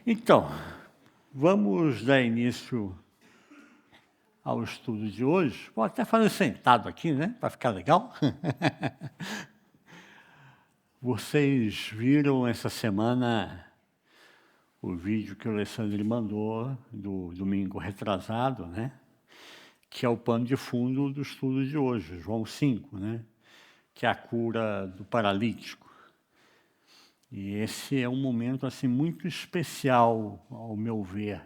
Então, vamos dar início ao estudo de hoje. Vou até fazer sentado aqui, né, para ficar legal. Vocês viram essa semana o vídeo que o Alessandro mandou do domingo retrasado, né, que é o pano de fundo do estudo de hoje, João 5, né, que é a cura do paralítico. E esse é um momento assim muito especial, ao meu ver.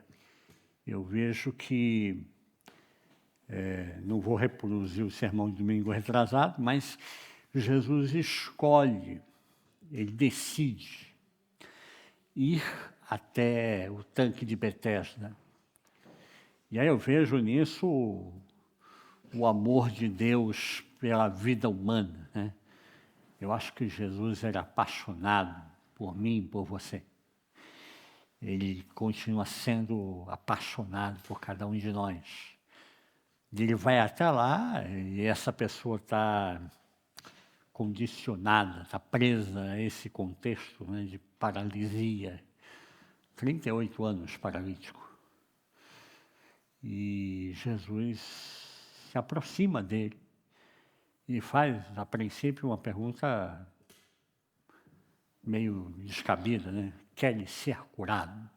Eu vejo que, não vou reproduzir o sermão de domingo retrasado, mas Jesus escolhe, ele decide ir até o tanque de Betesda. E aí eu vejo nisso o amor de Deus pela vida humana, né? Eu acho que Jesus era apaixonado por mim e por você. Ele continua sendo apaixonado por cada um de nós. E ele vai até lá e essa pessoa está condicionada, está presa a esse contexto, né, de paralisia. 38 anos paralítico. E Jesus se aproxima dele e faz, a princípio, uma pergunta meio descabida, né? Quer ele ser curado?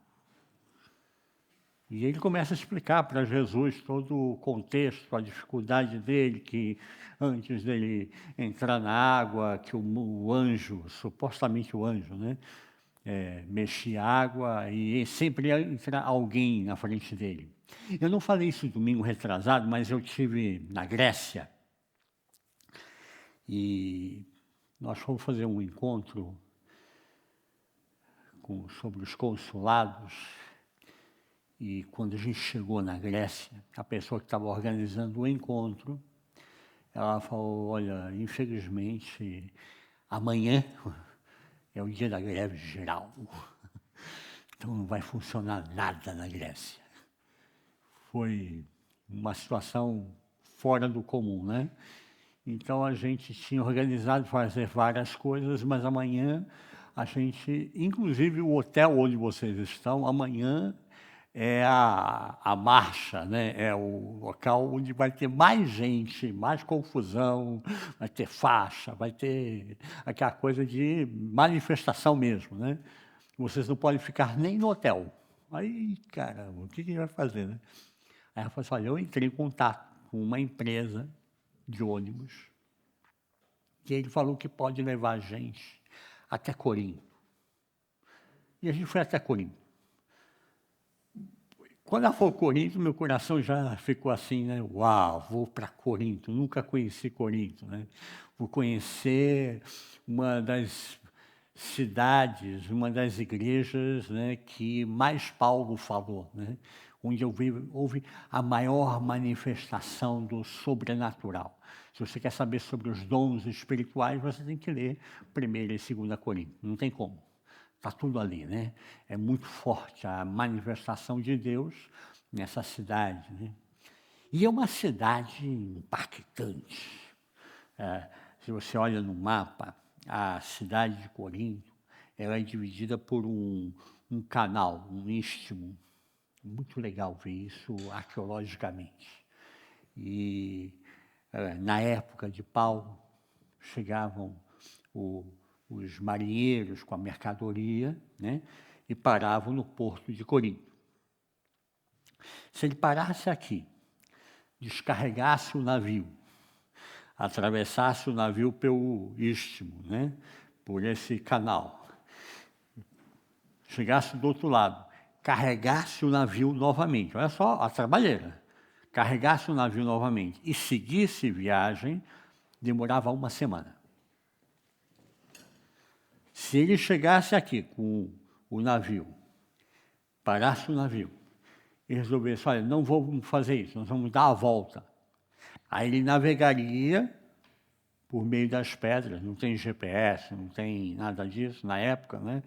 E ele começa a explicar para Jesus todo o contexto, a dificuldade dele, que antes dele entrar na água, que o anjo, supostamente o anjo, né, mexia a água e sempre ia entrar alguém na frente dele. Eu não falei isso domingo retrasado, mas eu estive na Grécia e nós fomos fazer um encontro sobre os consulados. E quando a gente chegou na Grécia, a pessoa que estava organizando o encontro, ela falou, olha, infelizmente, amanhã é o dia da greve geral. Então não vai funcionar nada na Grécia. Foi uma situação fora do comum, né? Então a gente tinha organizado fazer várias coisas, mas amanhã a gente, inclusive o hotel onde vocês estão, amanhã é a marcha, né? É o local onde vai ter mais gente, mais confusão, vai ter faixa, vai ter aquela coisa de manifestação mesmo, né? Vocês não podem ficar nem no hotel. Aí, caramba, o que a gente vai fazer, né? Aí ela falou assim, olha, eu entrei em contato com uma empresa de ônibus que ele falou que pode levar a gente até Corinto. E a gente foi até Corinto. Quando ela falou Corinto, meu coração já ficou assim, né? Uau, vou para Corinto, nunca conheci Corinto, né? Vou conhecer uma das cidades, uma das igrejas, né, que mais Paulo falou, né? Onde houve a maior manifestação do sobrenatural. Se você quer saber sobre os dons espirituais, você tem que ler 1ª e 2ª Coríntios, não tem como. Está tudo ali, né? É muito forte a manifestação de Deus nessa cidade, né? E é uma cidade impactante. Se você olha no mapa, a cidade de Corinto, ela é dividida por um canal, um istmo. Muito legal ver isso arqueologicamente. E na época de Paulo, chegavam os marinheiros com a mercadoria, né, e paravam no porto de Corinto. Se ele parasse aqui, descarregasse o navio, atravessasse o navio pelo istmo, né, por esse canal, chegasse do outro lado, carregasse o navio novamente, olha só a trabalheira, carregasse o navio novamente e seguisse viagem, demorava uma semana. Se ele chegasse aqui com o navio, parasse o navio e resolvesse, olha, não vamos fazer isso, nós vamos dar a volta. Aí ele navegaria por meio das pedras, não tem GPS, não tem nada disso na época, né?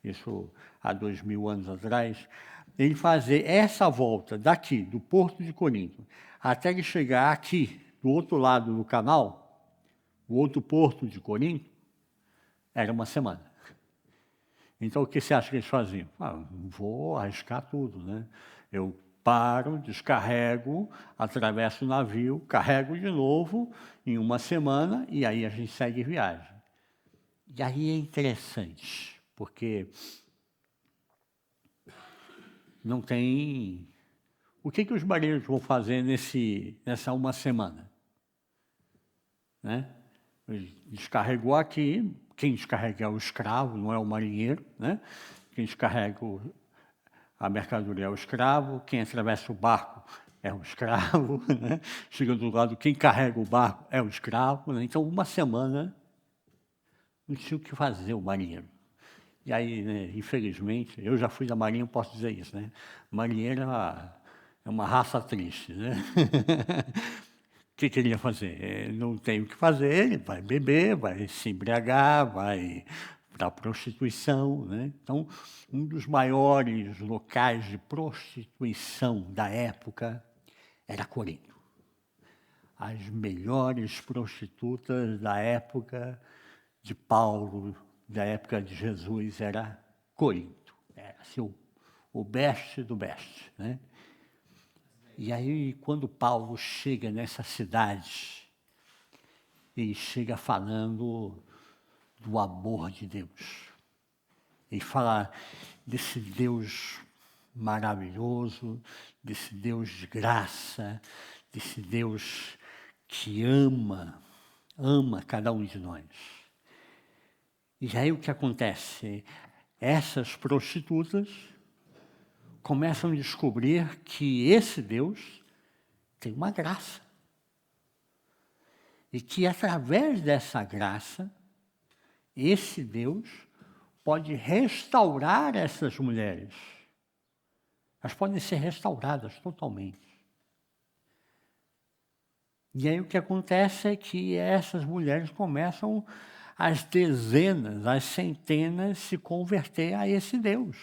Isso há 2000 anos atrás. Ele fazer essa volta daqui, do Porto de Corinto, até ele chegar aqui, do outro lado do canal, o outro Porto de Corinto, era uma semana. Então, o que você acha que eles faziam? Vou arriscar tudo, né? Eu paro, descarrego, atravesso o navio, carrego de novo em uma semana e aí a gente segue viagem. E aí é interessante, porque não tem... O que os marinheiros vão fazer nessa uma semana? Né? Descarregou aqui, quem descarrega é o escravo, não é o marinheiro, né? Quem descarrega a mercadoria é o escravo, quem atravessa o barco é o escravo, né? Chega do lado, quem carrega o barco é o escravo, né? Então, uma semana não tinha o que fazer o marinheiro. E aí, né, infelizmente, eu já fui da marinha, posso dizer isso, né? Marinheiro é uma raça triste, né? O que ele ia fazer? Não tem o que fazer, ele vai beber, vai se embriagar, vai para a prostituição, né? Então, um dos maiores locais de prostituição da época era Corinto. As melhores prostitutas da época de Paulo, da época de Jesus, era Corinto. Era assim, o best do best, né? E aí, quando Paulo chega nessa cidade, ele chega falando do amor de Deus. Ele fala desse Deus maravilhoso, desse Deus de graça, desse Deus que ama cada um de nós. E aí o que acontece? Essas prostitutas começam a descobrir que esse Deus tem uma graça. E que através dessa graça, esse Deus pode restaurar essas mulheres. Elas podem ser restauradas totalmente. E aí o que acontece é que essas mulheres começam, as dezenas, as centenas, se converter a esse Deus.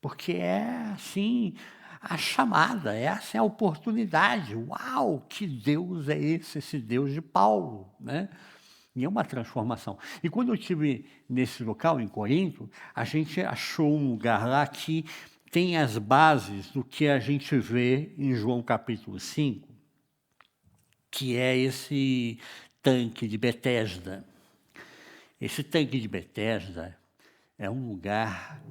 Porque é assim a chamada, essa é a oportunidade. Uau, que Deus é esse Deus de Paulo, né? E é uma transformação. E quando eu estive nesse local, em Corinto, a gente achou um lugar lá que tem as bases do que a gente vê em João capítulo 5, que é esse tanque de Betesda. Esse tanque de Betesda é um lugar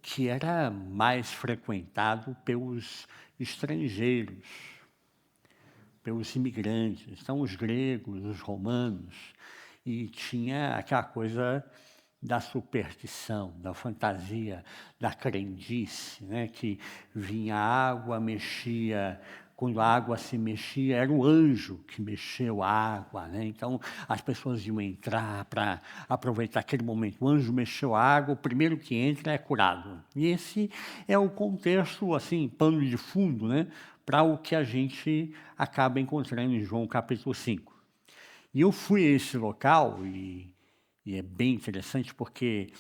que era mais frequentado pelos estrangeiros, pelos imigrantes, então os gregos, os romanos, e tinha aquela coisa da superstição, da fantasia, da crendice, né? Que vinha água, mexia. Quando a água se mexia, era o anjo que mexeu a água, né? Então, as pessoas iam entrar para aproveitar aquele momento. O anjo mexeu a água, o primeiro que entra é curado. E esse é o contexto, assim, pano de fundo, né? Para o que a gente acaba encontrando em João capítulo 5. E eu fui a esse local, e é bem interessante porque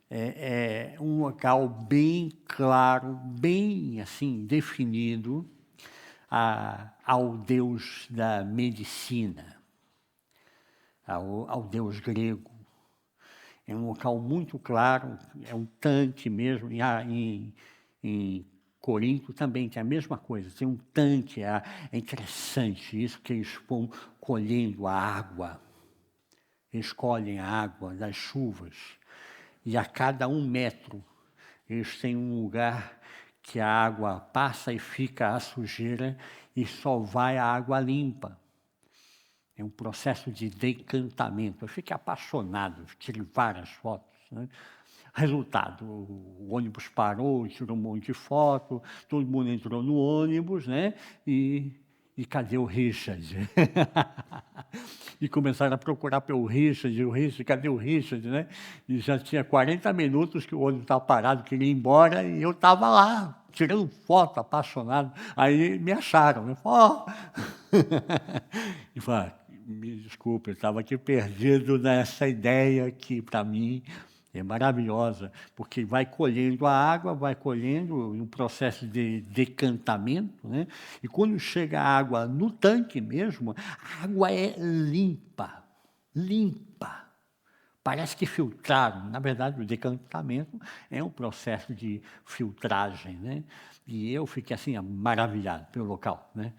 é um local bem claro, bem assim definido ao Deus da medicina, ao Deus grego. É um local muito claro, é um tanque mesmo, em Corinto também tem a mesma coisa, tem um tanque, é interessante isso que eles vão colhendo a água. Eles colhem a água das chuvas e a cada 1 metro eles têm um lugar que a água passa e fica a sujeira e só vai a água limpa. É um processo de decantamento. Eu fiquei apaixonado, tirei várias fotos, né? Resultado, o ônibus parou, tirou um monte de foto, todo mundo entrou no ônibus, né? E cadê o Richard? E começaram a procurar pelo Richard, cadê o Richard, né? E já tinha 40 minutos que o ônibus estava parado, queria ir embora, e eu estava lá, tirando foto, apaixonado. Aí me acharam, né? E falaram, me desculpe, eu estava aqui perdido nessa ideia que, para mim, é maravilhosa, porque vai colhendo a água, vai colhendo um processo de decantamento, né? E quando chega a água no tanque mesmo, a água é limpa, limpa. Parece que filtraram. Na verdade, o decantamento é um processo de filtragem, né? E eu fiquei assim maravilhado pelo local, né?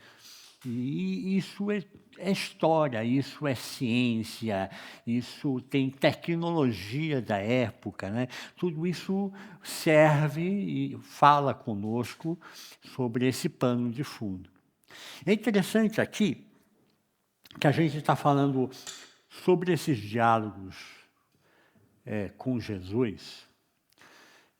E isso é história, isso é ciência, isso tem tecnologia da época, né? Tudo isso serve e fala conosco sobre esse pano de fundo. É interessante aqui que a gente está falando sobre esses diálogos com Jesus,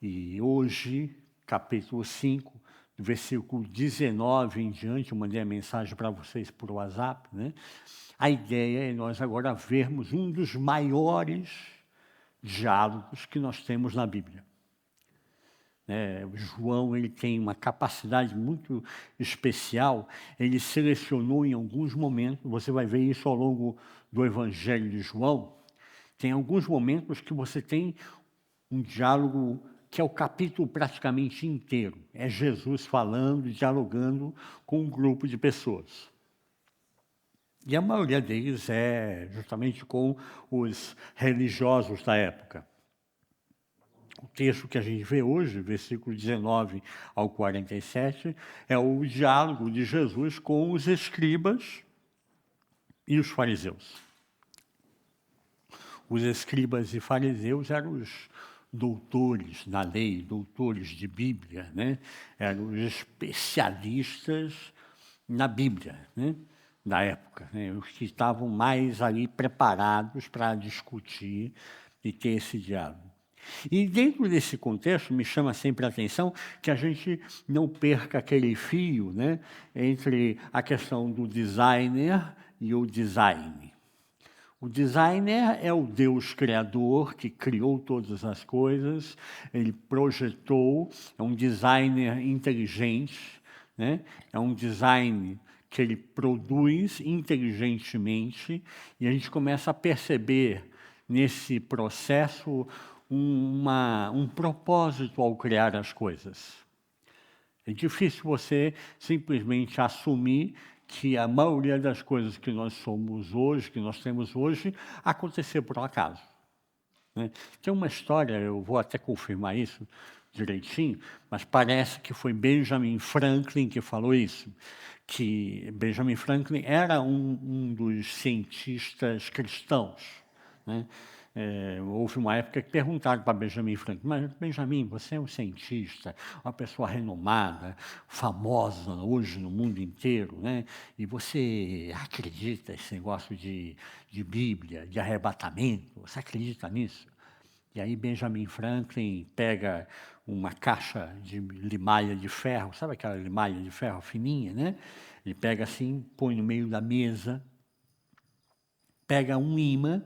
e hoje, capítulo 5, do versículo 19 em diante, eu mandei a mensagem para vocês por WhatsApp, né? A ideia é nós agora vermos um dos maiores diálogos que nós temos na Bíblia. O João, ele tem uma capacidade muito especial, ele selecionou em alguns momentos, você vai ver isso ao longo do Evangelho de João, tem alguns momentos que você tem um diálogo que é o capítulo praticamente inteiro. É Jesus falando, dialogando com um grupo de pessoas. E a maioria deles é justamente com os religiosos da época. O texto que a gente vê hoje, versículo 19 ao 47, é o diálogo de Jesus com os escribas e os fariseus. Os escribas e fariseus eram os doutores da lei, doutores de Bíblia, né? Eram os especialistas na Bíblia, né? Da época, né? Os que estavam mais ali preparados para discutir e ter esse diálogo. E dentro desse contexto, me chama sempre a atenção que a gente não perca aquele fio, né, entre a questão do designer e o design. O designer é o Deus criador que criou todas as coisas, ele projetou, é um designer inteligente, né? É um design que ele produz inteligentemente, e a gente começa a perceber nesse processo um propósito ao criar as coisas. É difícil você simplesmente assumir que a maioria das coisas que nós somos hoje, que nós temos hoje, aconteceu por acaso, né? Tem uma história, eu vou até confirmar isso direitinho, mas parece que foi Benjamin Franklin que falou isso, que Benjamin Franklin era um dos cientistas cristãos, né? Houve uma época que perguntaram para Benjamin Franklin, mas Benjamin, você é um cientista, uma pessoa renomada, famosa hoje no mundo inteiro, né? E você acredita nesse negócio de Bíblia, de arrebatamento? Você acredita nisso? E aí Benjamin Franklin pega uma caixa de limalha de ferro, sabe aquela limalha de ferro fininha, né? Ele pega assim, põe no meio da mesa, pega um ímã,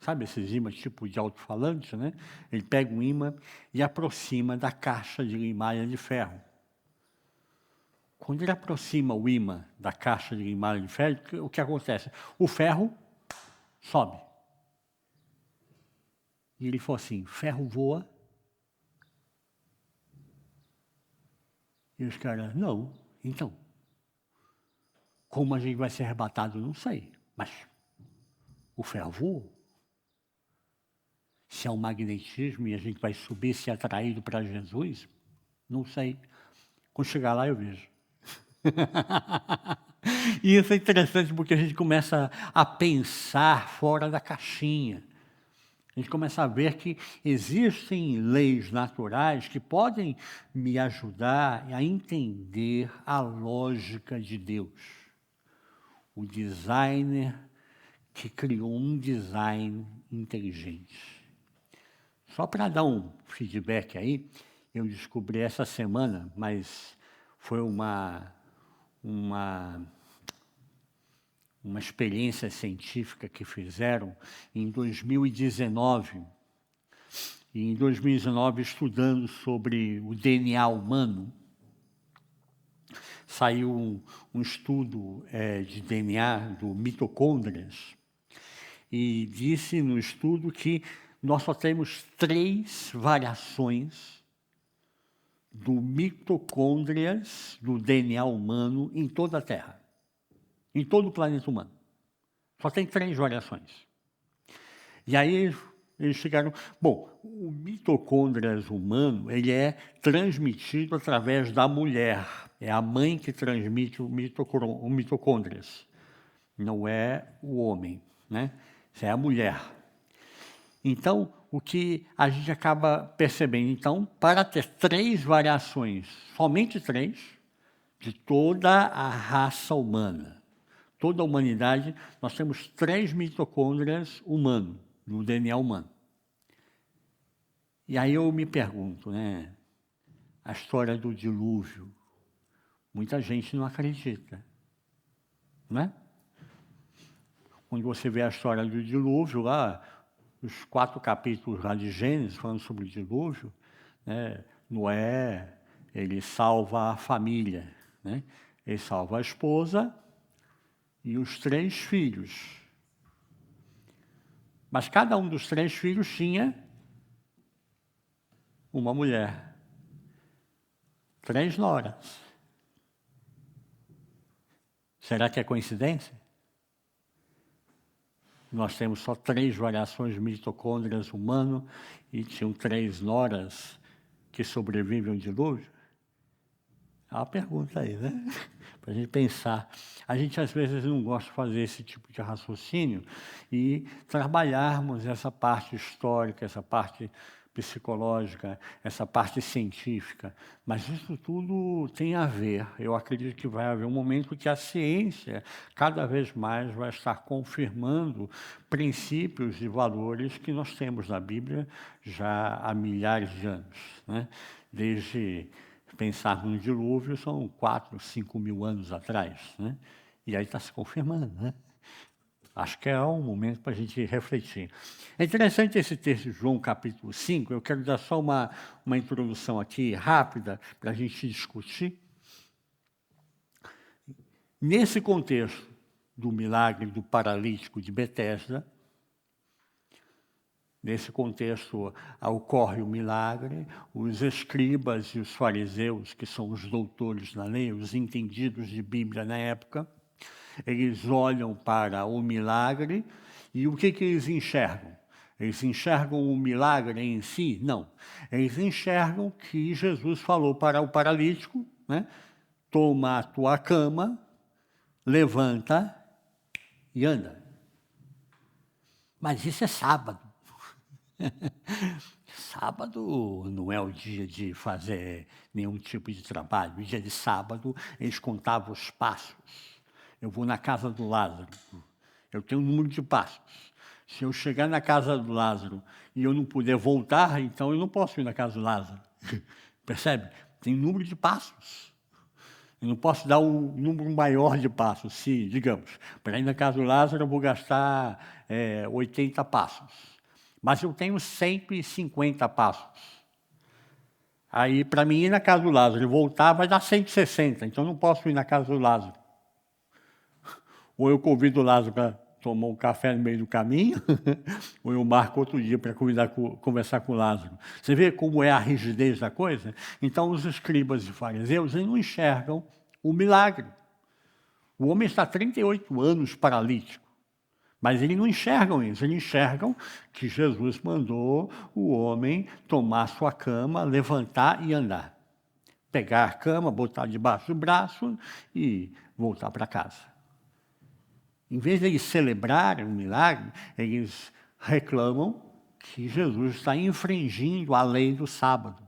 sabe esses ímãs tipo de alto-falante, né? Ele pega um ímã e aproxima da caixa de limalha de ferro. Quando ele aproxima o ímã da caixa de limalha de ferro, o que acontece? O ferro sobe. E ele falou assim, ferro voa? E os caras, não. Então, como a gente vai ser arrebatado, não sei. Mas o ferro voa. Se é um magnetismo e a gente vai subir, ser atraído para Jesus, não sei. Quando chegar lá, eu vejo. E isso é interessante porque a gente começa a pensar fora da caixinha. A gente começa a ver que existem leis naturais que podem me ajudar a entender a lógica de Deus. O designer que criou um design inteligente. Só para dar um feedback aí, eu descobri essa semana, mas foi uma experiência científica que fizeram em 2019. E em 2019, estudando sobre o DNA humano, saiu um estudo de DNA do mitocôndrias, e disse no estudo que nós só temos 3 variações do mitocôndrias do DNA humano em toda a Terra, em todo o planeta humano. Só tem 3 variações. E aí eles chegaram... Bom, o mitocôndrias humano, ele é transmitido através da mulher. É a mãe que transmite o mitocôndrias, não é o homem, né? Isso é a mulher. Então, o que a gente acaba percebendo, então, para ter 3 variações, somente 3, de toda a raça humana, toda a humanidade, nós temos 3 mitocôndrias humanos, no DNA humano. E aí eu me pergunto, né, a história do dilúvio, muita gente não acredita, né? Quando você vê a história do dilúvio lá, os 4 capítulos lá de Gênesis, falando sobre o dilúvio, né, Noé, ele salva a família, né? Ele salva a esposa e os 3 filhos. Mas cada um dos 3 filhos tinha uma mulher, 3 noras. Será que é coincidência? Nós temos só 3 variações de mitocôndrias humano e tinham 3 noras que sobrevivem ao dilúvio? É uma pergunta aí, né? Para a gente pensar. A gente, às vezes, não gosta de fazer esse tipo de raciocínio e trabalharmos essa parte histórica, essa parte psicológica, essa parte científica. Mas isso tudo tem a ver. Eu acredito que vai haver um momento que a ciência, cada vez mais, vai estar confirmando princípios e valores que nós temos na Bíblia já há milhares de anos, né? Desde pensar no dilúvio, são 4, 5 mil anos atrás, né? E aí está se confirmando, né? Acho que é um momento para a gente refletir. É interessante esse texto de João, capítulo 5, eu quero dar só uma introdução aqui, rápida, para a gente discutir. Nesse contexto do milagre do paralítico de Betesda, nesse contexto ocorre o milagre, os escribas e os fariseus, que são os doutores da lei, os entendidos de Bíblia na época, eles olham para o milagre e o que eles enxergam? Eles enxergam o milagre em si? Não. Eles enxergam que Jesus falou para o paralítico, né? Toma a tua cama, levanta e anda. Mas isso é sábado. Sábado não é o dia de fazer nenhum tipo de trabalho. O dia de sábado, eles contavam os passos. Eu vou na casa do Lázaro, eu tenho um número de passos. Se eu chegar na casa do Lázaro e eu não puder voltar, então eu não posso ir na casa do Lázaro. Percebe? Tem número de passos. Eu não posso dar um número maior de passos. Se, digamos, para ir na casa do Lázaro eu vou gastar 80 passos. Mas eu tenho 150 passos. Aí, para mim ir na casa do Lázaro e voltar, vai dar 160. Então, eu não posso ir na casa do Lázaro. Ou eu convido o Lázaro para tomar um café no meio do caminho, ou eu marco outro dia para conversar com o Lázaro. Você vê como é a rigidez da coisa? Então, os escribas e fariseus, eles não enxergam o milagre. O homem está há 38 anos paralítico, mas eles não enxergam isso. Eles enxergam que Jesus mandou o homem tomar sua cama, levantar e andar. Pegar a cama, botar debaixo do braço e voltar para casa. Em vez de eles celebrarem o milagre, eles reclamam que Jesus está infringindo a lei do sábado.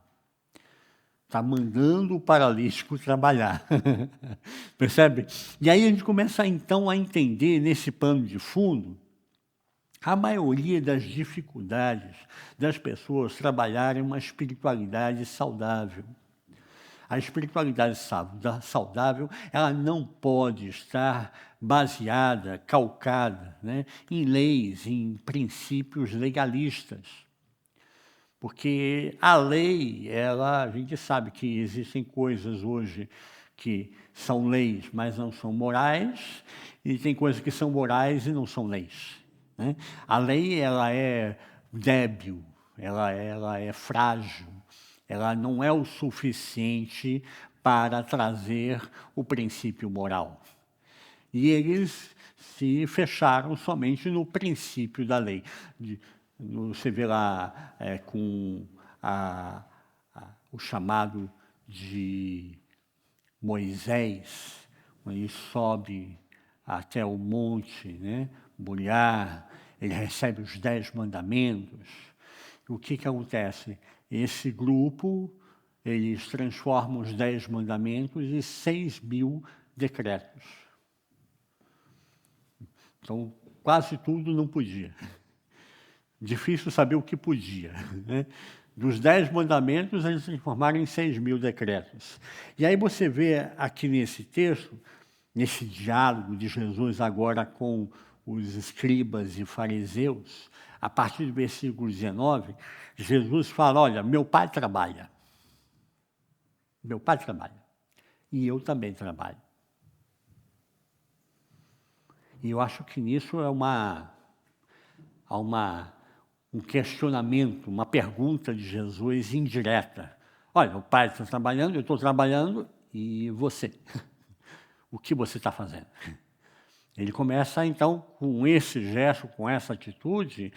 Está mandando o paralítico trabalhar. Percebe? E aí a gente começa então a entender, nesse pano de fundo, a maioria das dificuldades das pessoas trabalharem uma espiritualidade saudável. A espiritualidade saudável, ela não pode estar baseada, calcada, né, em leis, em princípios legalistas. Porque a lei, a gente sabe que existem coisas hoje que são leis, mas não são morais, e tem coisas que são morais e não são leis, né? A lei, ela é débil, ela é frágil, ela não é o suficiente para trazer o princípio moral. E eles se fecharam somente no princípio da lei. Você vê lá com o chamado de Moisés, quando ele sobe até o monte, né, Moriá, ele recebe os 10 mandamentos. O que acontece? Esse grupo, eles transformam os 10 mandamentos em 6.000 decretos. Então, quase tudo não podia. Difícil saber o que podia, né? Dos 10 mandamentos, eles transformaram em 6.000 decretos. E aí você vê aqui nesse texto, nesse diálogo de Jesus agora com os escribas e fariseus, a partir do versículo 19, Jesus fala, olha, meu pai trabalha. Meu pai trabalha. E eu também trabalho. E eu acho que nisso há um questionamento, uma pergunta de Jesus indireta. Olha, o pai está trabalhando, eu estou trabalhando, e você? O que você está fazendo? Ele começa, então, com esse gesto, com essa atitude,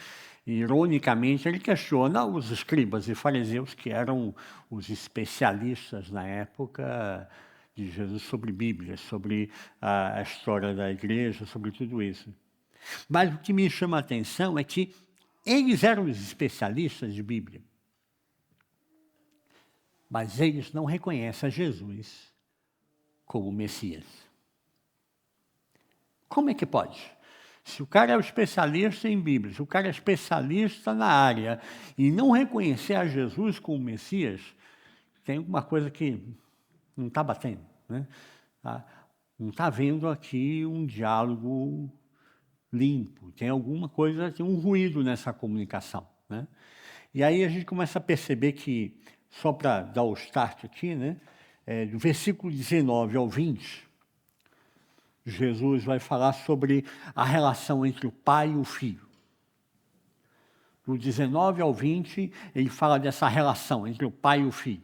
ironicamente, ele questiona os escribas e fariseus, que eram os especialistas na época de Jesus sobre Bíblia, sobre a história da igreja, sobre tudo isso. Mas o que me chama a atenção é que eles eram os especialistas de Bíblia, mas eles não reconhecem a Jesus como Messias. Como é que pode? Se o cara é o especialista em Bíblia, se o cara é especialista na área e não reconhecer a Jesus como Messias, tem alguma coisa que não está batendo, né? Não está havendo aqui um diálogo limpo, tem alguma coisa, tem um ruído nessa comunicação, né? E aí a gente começa a perceber que, só para dar o start aqui, né, do versículo 19 ao 20, Jesus vai falar sobre a relação entre o pai e o filho. Do 19 ao 20, ele fala dessa relação entre o pai e o filho.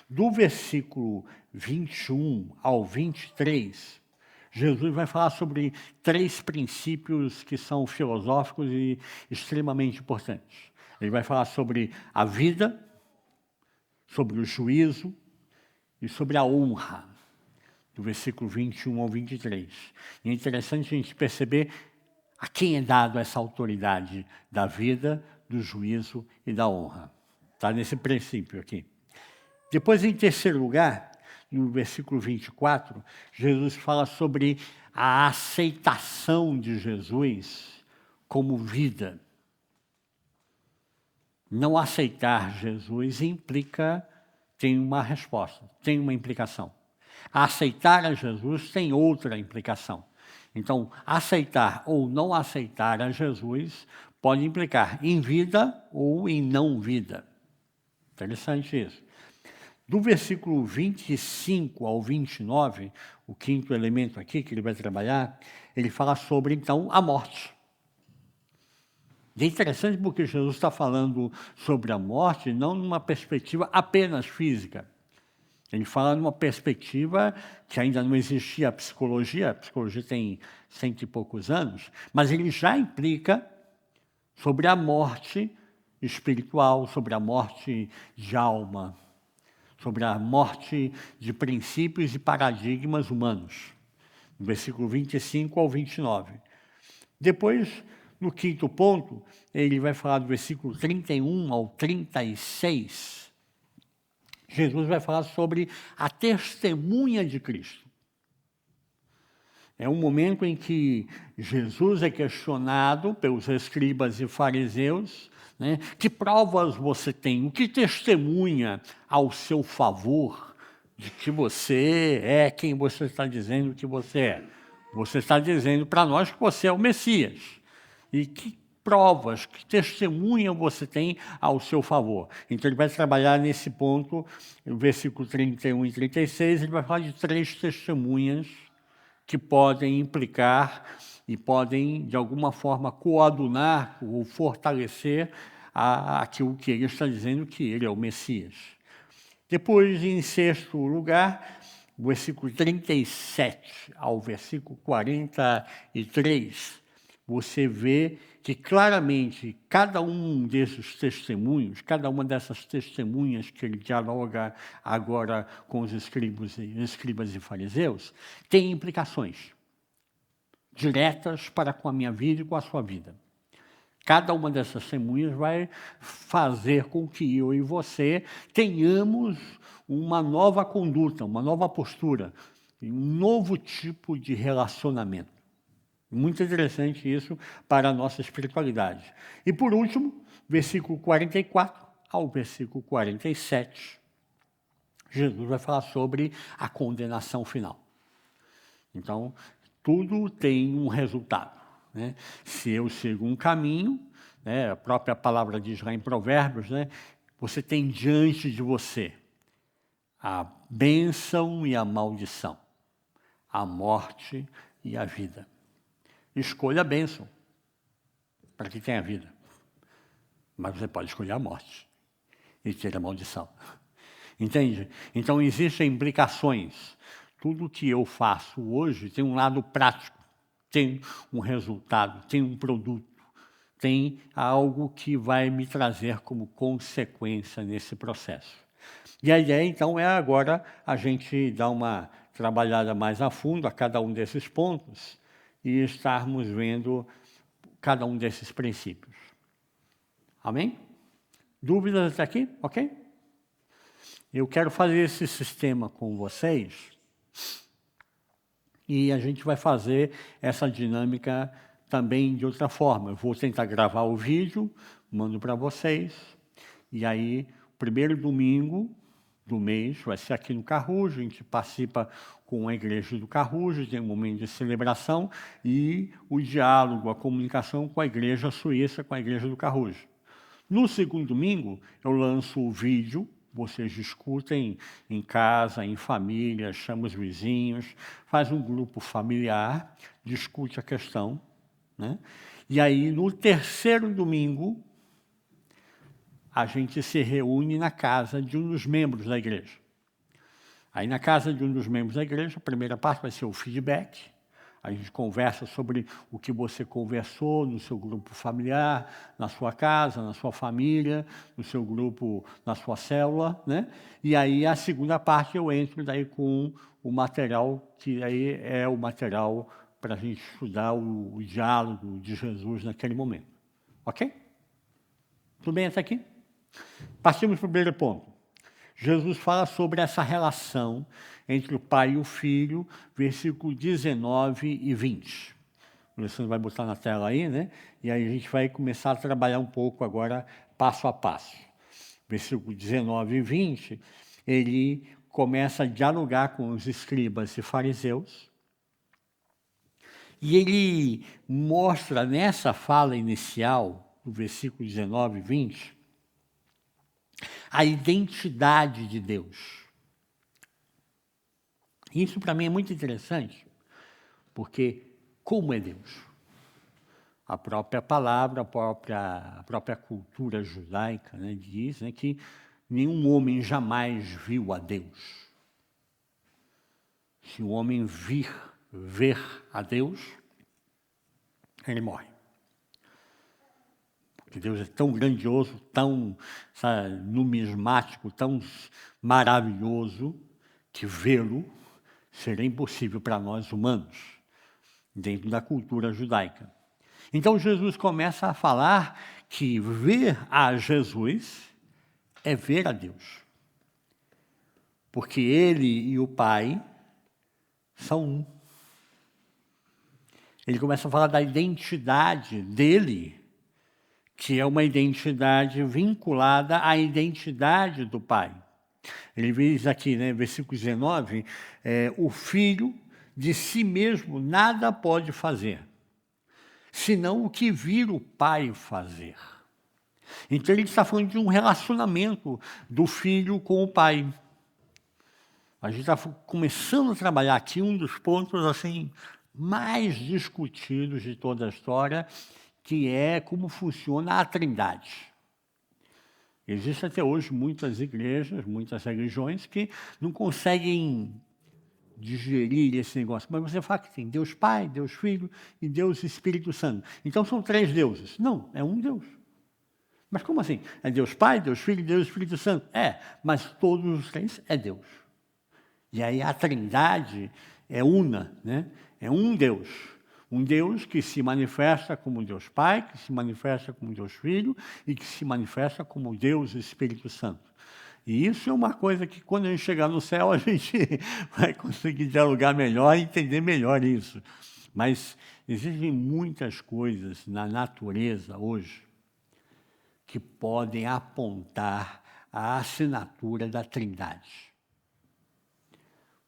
Do versículo 21 ao 23, Jesus vai falar sobre 3 princípios que são filosóficos e extremamente importantes. Ele vai falar sobre a vida, sobre o juízo e sobre a honra, do versículo 21 ao 23. E é interessante a gente perceber a quem é dado essa autoridade da vida, do juízo e da honra. Está nesse princípio aqui. Depois, em terceiro lugar, no versículo 24, Jesus fala sobre a aceitação de Jesus como vida. Não aceitar Jesus tem uma resposta, tem uma implicação. Aceitar a Jesus tem outra implicação. Então, aceitar ou não aceitar a Jesus pode implicar em vida ou em não vida. Interessante isso. Do versículo 25 ao 29, o quinto elemento aqui que ele vai trabalhar, ele fala sobre, então, a morte. E é interessante porque Jesus está falando sobre a morte não numa perspectiva apenas física. Ele fala numa perspectiva que ainda não existia a psicologia tem 100 e poucos anos, mas ele já implica sobre a morte espiritual, sobre a morte de alma, sobre a morte de princípios e paradigmas humanos, no versículo 25 ao 29. Depois, no quinto ponto, ele vai falar do versículo 31 ao 36, Jesus vai falar sobre a testemunha de Cristo. É um momento em que Jesus é questionado pelos escribas e fariseus, né? Que provas você tem? O que testemunha ao seu favor de que você é quem você está dizendo que você é? Você está dizendo para nós que você é o Messias. E que provas, que testemunha você tem ao seu favor? Então ele vai trabalhar nesse ponto, no versículo 31 e 36, ele vai falar de 3 testemunhas que podem implicar e podem, de alguma forma, coadunar ou fortalecer aquilo que ele está dizendo que ele é o Messias. Depois, em sexto lugar, do versículo 37 ao versículo 43, você vê que claramente cada um desses testemunhos, cada uma dessas testemunhas que ele dialoga agora com os escribas e fariseus, tem implicações diretas para com a minha vida e com a sua vida. Cada uma dessas testemunhas vai fazer com que eu e você tenhamos uma nova conduta, uma nova postura, um novo tipo de relacionamento. Muito interessante isso para a nossa espiritualidade. E por último, versículo 44 ao versículo 47, Jesus vai falar sobre a condenação final. Então, tudo tem um resultado, né? Se eu sigo um caminho, né, a própria palavra diz lá em Provérbios, né, você tem diante de você a bênção e a maldição, a morte e a vida. Escolha a bênção, para que tenha vida. Mas você pode escolher a morte e ter a maldição. Entende? Então, existem implicações. Tudo que eu faço hoje tem um lado prático, tem um resultado, tem um produto, tem algo que vai me trazer como consequência nesse processo. E a ideia, então, é agora a gente dar uma trabalhada mais a fundo a cada um desses pontos e estarmos vendo cada um desses princípios. Amém? Dúvidas até aqui? Ok? Eu quero fazer esse sistema com vocês e a gente vai fazer essa dinâmica também de outra forma. Eu vou tentar gravar o vídeo, mando para vocês, e aí, o primeiro domingo do mês vai ser aqui no Carrujo, a gente participa com a igreja do Carrujo, tem um momento de celebração, e o diálogo, a comunicação com a igreja suíça, com a igreja do Carrujo. No segundo domingo, eu lanço o vídeo, vocês discutem em casa, em família, chama os vizinhos, faz um grupo familiar, discute a questão, né? E aí, no terceiro domingo, a gente se reúne na casa de um dos membros da igreja. Aí, na casa de um dos membros da igreja, a primeira parte vai ser o feedback. A gente conversa sobre o que você conversou no seu grupo familiar, na sua casa, na sua família, no seu grupo, na sua célula, né? E aí, a segunda parte, eu entro daí com o material, que aí é o material para a gente estudar o diálogo de Jesus naquele momento. Ok? Tudo bem até aqui? Partimos para o primeiro ponto. Jesus fala sobre essa relação entre o pai e o filho, versículo 19 e 20. O Alessandro vai botar na tela aí, né? E aí a gente vai começar a trabalhar um pouco agora, passo a passo. Versículo 19 e 20, ele começa a dialogar com os escribas e fariseus, e ele mostra nessa fala inicial, no versículo 19 e 20, a identidade de Deus. Isso para mim é muito interessante, porque como é Deus? A própria palavra, a própria cultura judaica, né, diz, né, que nenhum homem jamais viu a Deus. Se o homem ver a Deus, ele morre. Porque Deus é tão grandioso, tão, sabe, numismático, tão maravilhoso, que vê-lo seria impossível para nós humanos, dentro da cultura judaica. Então Jesus começa a falar que ver a Jesus é ver a Deus. Porque ele e o Pai são um. Ele começa a falar da identidade dele, que é uma identidade vinculada à identidade do Pai. Ele diz aqui, né, versículo 19, o Filho de si mesmo nada pode fazer, senão o que vir o Pai fazer. Então ele está falando de um relacionamento do Filho com o Pai. A gente está começando a trabalhar aqui um dos pontos assim mais discutidos de toda a história, que é como funciona a Trindade. Existem até hoje muitas igrejas, muitas religiões que não conseguem digerir esse negócio. Mas você fala que tem Deus Pai, Deus Filho e Deus Espírito Santo. Então são 3 deuses. Não, é um Deus. Mas como assim? É Deus Pai, Deus Filho e Deus Espírito Santo? É, mas todos os 3 é Deus. E aí a Trindade é una, né? É um Deus. Um Deus que se manifesta como Deus Pai, que se manifesta como Deus Filho e que se manifesta como Deus Espírito Santo. E isso é uma coisa que, quando a gente chegar no céu, a gente vai conseguir dialogar melhor e entender melhor isso. Mas existem muitas coisas na natureza hoje que podem apontar a assinatura da Trindade.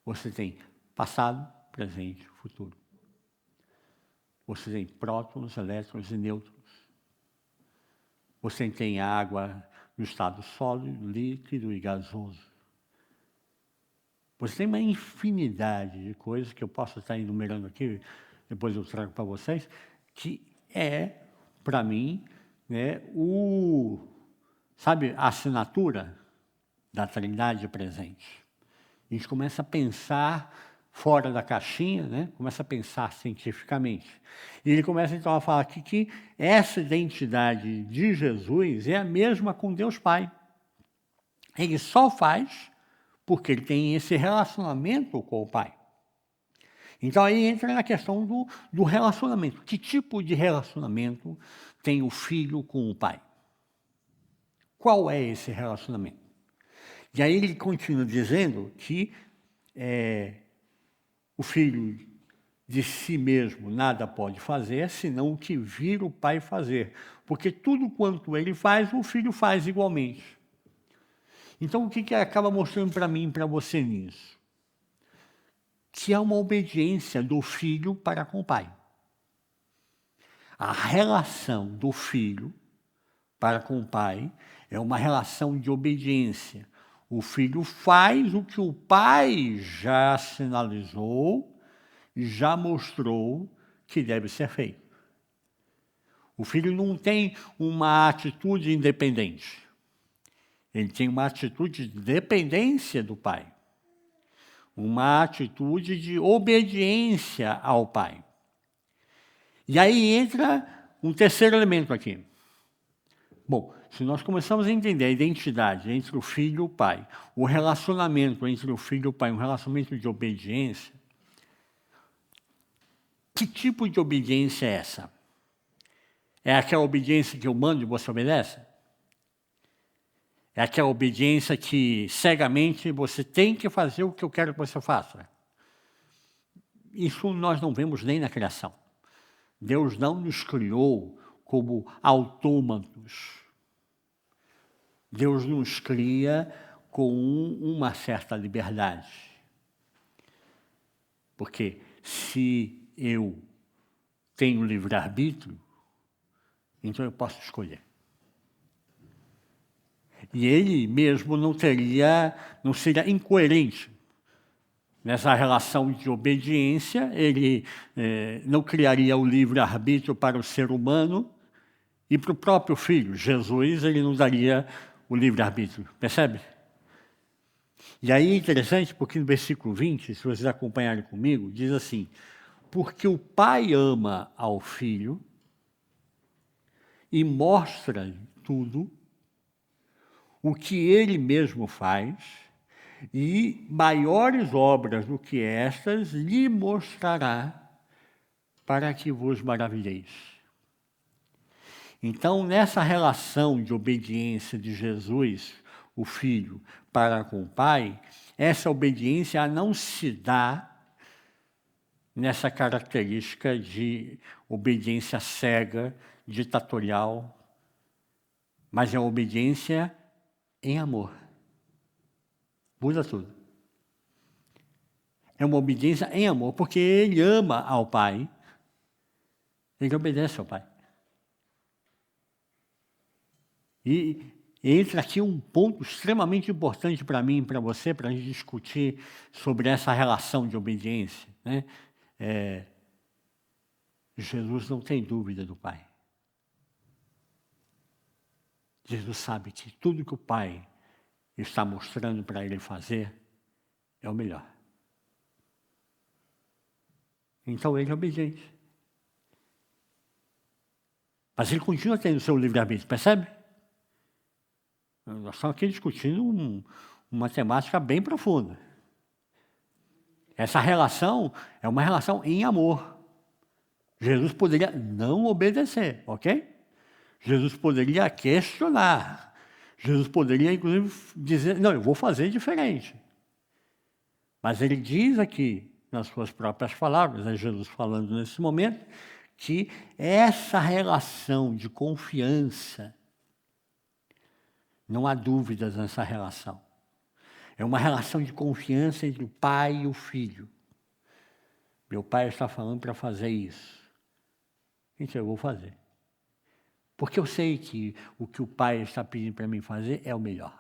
Você tem passado, presente, futuro. Você tem prótons, elétrons e nêutrons. Você tem água no estado sólido, líquido e gasoso. Você tem uma infinidade de coisas que eu posso estar enumerando aqui, depois eu trago para vocês, que é, para mim, né, sabe, a assinatura da Trindade presente. A gente começa a pensar fora da caixinha, né? Começa a pensar cientificamente. E ele começa então a falar aqui que essa identidade de Jesus é a mesma com Deus Pai. Ele só faz porque ele tem esse relacionamento com o Pai. Então aí entra na questão do relacionamento. Que tipo de relacionamento tem o filho com o Pai? Qual é esse relacionamento? E aí ele continua dizendo que o filho de si mesmo nada pode fazer, senão o que vir o pai fazer. Porque tudo quanto ele faz, o filho faz igualmente. Então, o que acaba mostrando para mim e para você nisso? Que há uma obediência do filho para com o pai. A relação do filho para com o pai é uma relação de obediência. O filho faz o que o pai já sinalizou, já mostrou que deve ser feito. O filho não tem uma atitude independente. Ele tem uma atitude de dependência do pai. Uma atitude de obediência ao pai. E aí entra um terceiro elemento aqui. Bom, se nós começamos a entender a identidade entre o filho e o pai, o relacionamento entre o filho e o pai, um relacionamento de obediência, que tipo de obediência é essa? É aquela obediência que eu mando e você obedece? É aquela obediência que cegamente você tem que fazer o que eu quero que você faça? Isso nós não vemos nem na criação. Deus não nos criou como autômatos. Deus nos cria com uma certa liberdade. Porque se eu tenho livre-arbítrio, então eu posso escolher. E ele mesmo não seria incoerente nessa relação de obediência, ele não criaria o livre-arbítrio para o ser humano e para o próprio filho, Jesus, ele não daria o livre-arbítrio, percebe? E aí é interessante porque no versículo 20, se vocês acompanharem comigo, diz assim, porque o pai ama ao filho e mostra tudo o que ele mesmo faz, e maiores obras do que estas lhe mostrará, para que vos maravilheis. Então, nessa relação de obediência de Jesus, o Filho, para com o Pai, essa obediência não se dá nessa característica de obediência cega, ditatorial, mas é uma obediência em amor. Muda tudo. É uma obediência em amor, porque ele ama ao Pai, ele obedece ao Pai. E entra aqui um ponto extremamente importante para mim e para você, para a gente discutir sobre essa relação de obediência, né? Jesus não tem dúvida do Pai. Jesus sabe que tudo que o Pai está mostrando para ele fazer é o melhor. Então ele é obediente. Mas ele continua tendo o seu livre-arbítrio, percebe? Nós estamos aqui discutindo uma temática bem profunda. Essa relação é uma relação em amor. Jesus poderia não obedecer, ok? Jesus poderia questionar. Jesus poderia, inclusive, dizer, não, eu vou fazer diferente. Mas ele diz aqui, nas suas próprias palavras, é Jesus falando nesse momento, que essa relação de confiança, não há dúvidas nessa relação. É uma relação de confiança entre o pai e o filho. Meu pai está falando para fazer isso. Então eu vou fazer. Porque eu sei que o que o pai está pedindo para mim fazer é o melhor.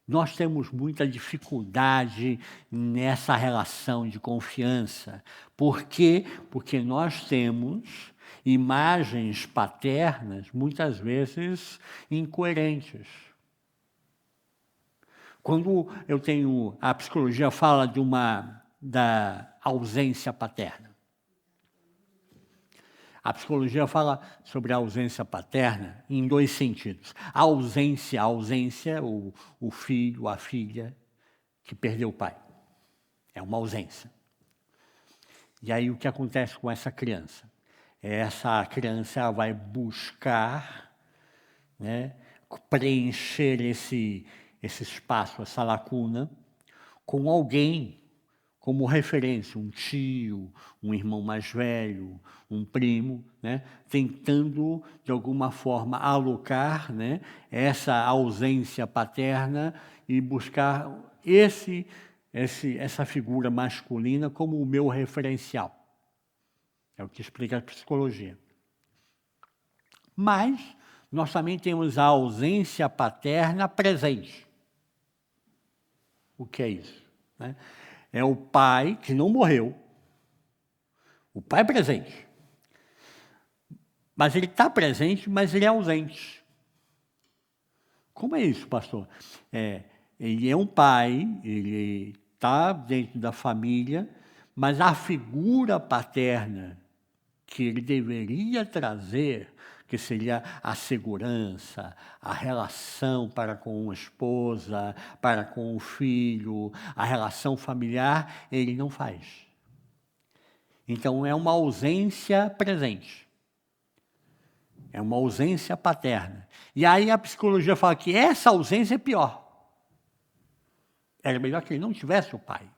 Nós temos muita dificuldade nessa relação de confiança. Por quê? Porque nós temos imagens paternas, muitas vezes, incoerentes. Quando eu tenho, a psicologia fala da ausência paterna. A psicologia fala sobre a ausência paterna em dois sentidos. A ausência, o filho, a filha que perdeu o pai. É uma ausência. E aí o que acontece com essa criança? Essa criança ela vai buscar, né, preencher esse espaço, essa lacuna, com alguém como referência, um tio, um irmão mais velho, um primo, né, tentando, de alguma forma, alocar, né, essa ausência paterna e buscar essa figura masculina como o meu referencial. É o que explica a psicologia. Mas nós também temos a ausência paterna presente. O que é isso? Né? É o pai que não morreu. O pai é presente. Mas ele está presente, mas ele é ausente. Como é isso, pastor? Ele é um pai, ele está dentro da família, mas a figura paterna que ele deveria trazer, que seria a segurança, a relação para com a esposa, para com o filho, a relação familiar, ele não faz. Então é uma ausência presente. É uma ausência paterna. E aí a psicologia fala que essa ausência é pior. Era melhor que ele não tivesse o pai.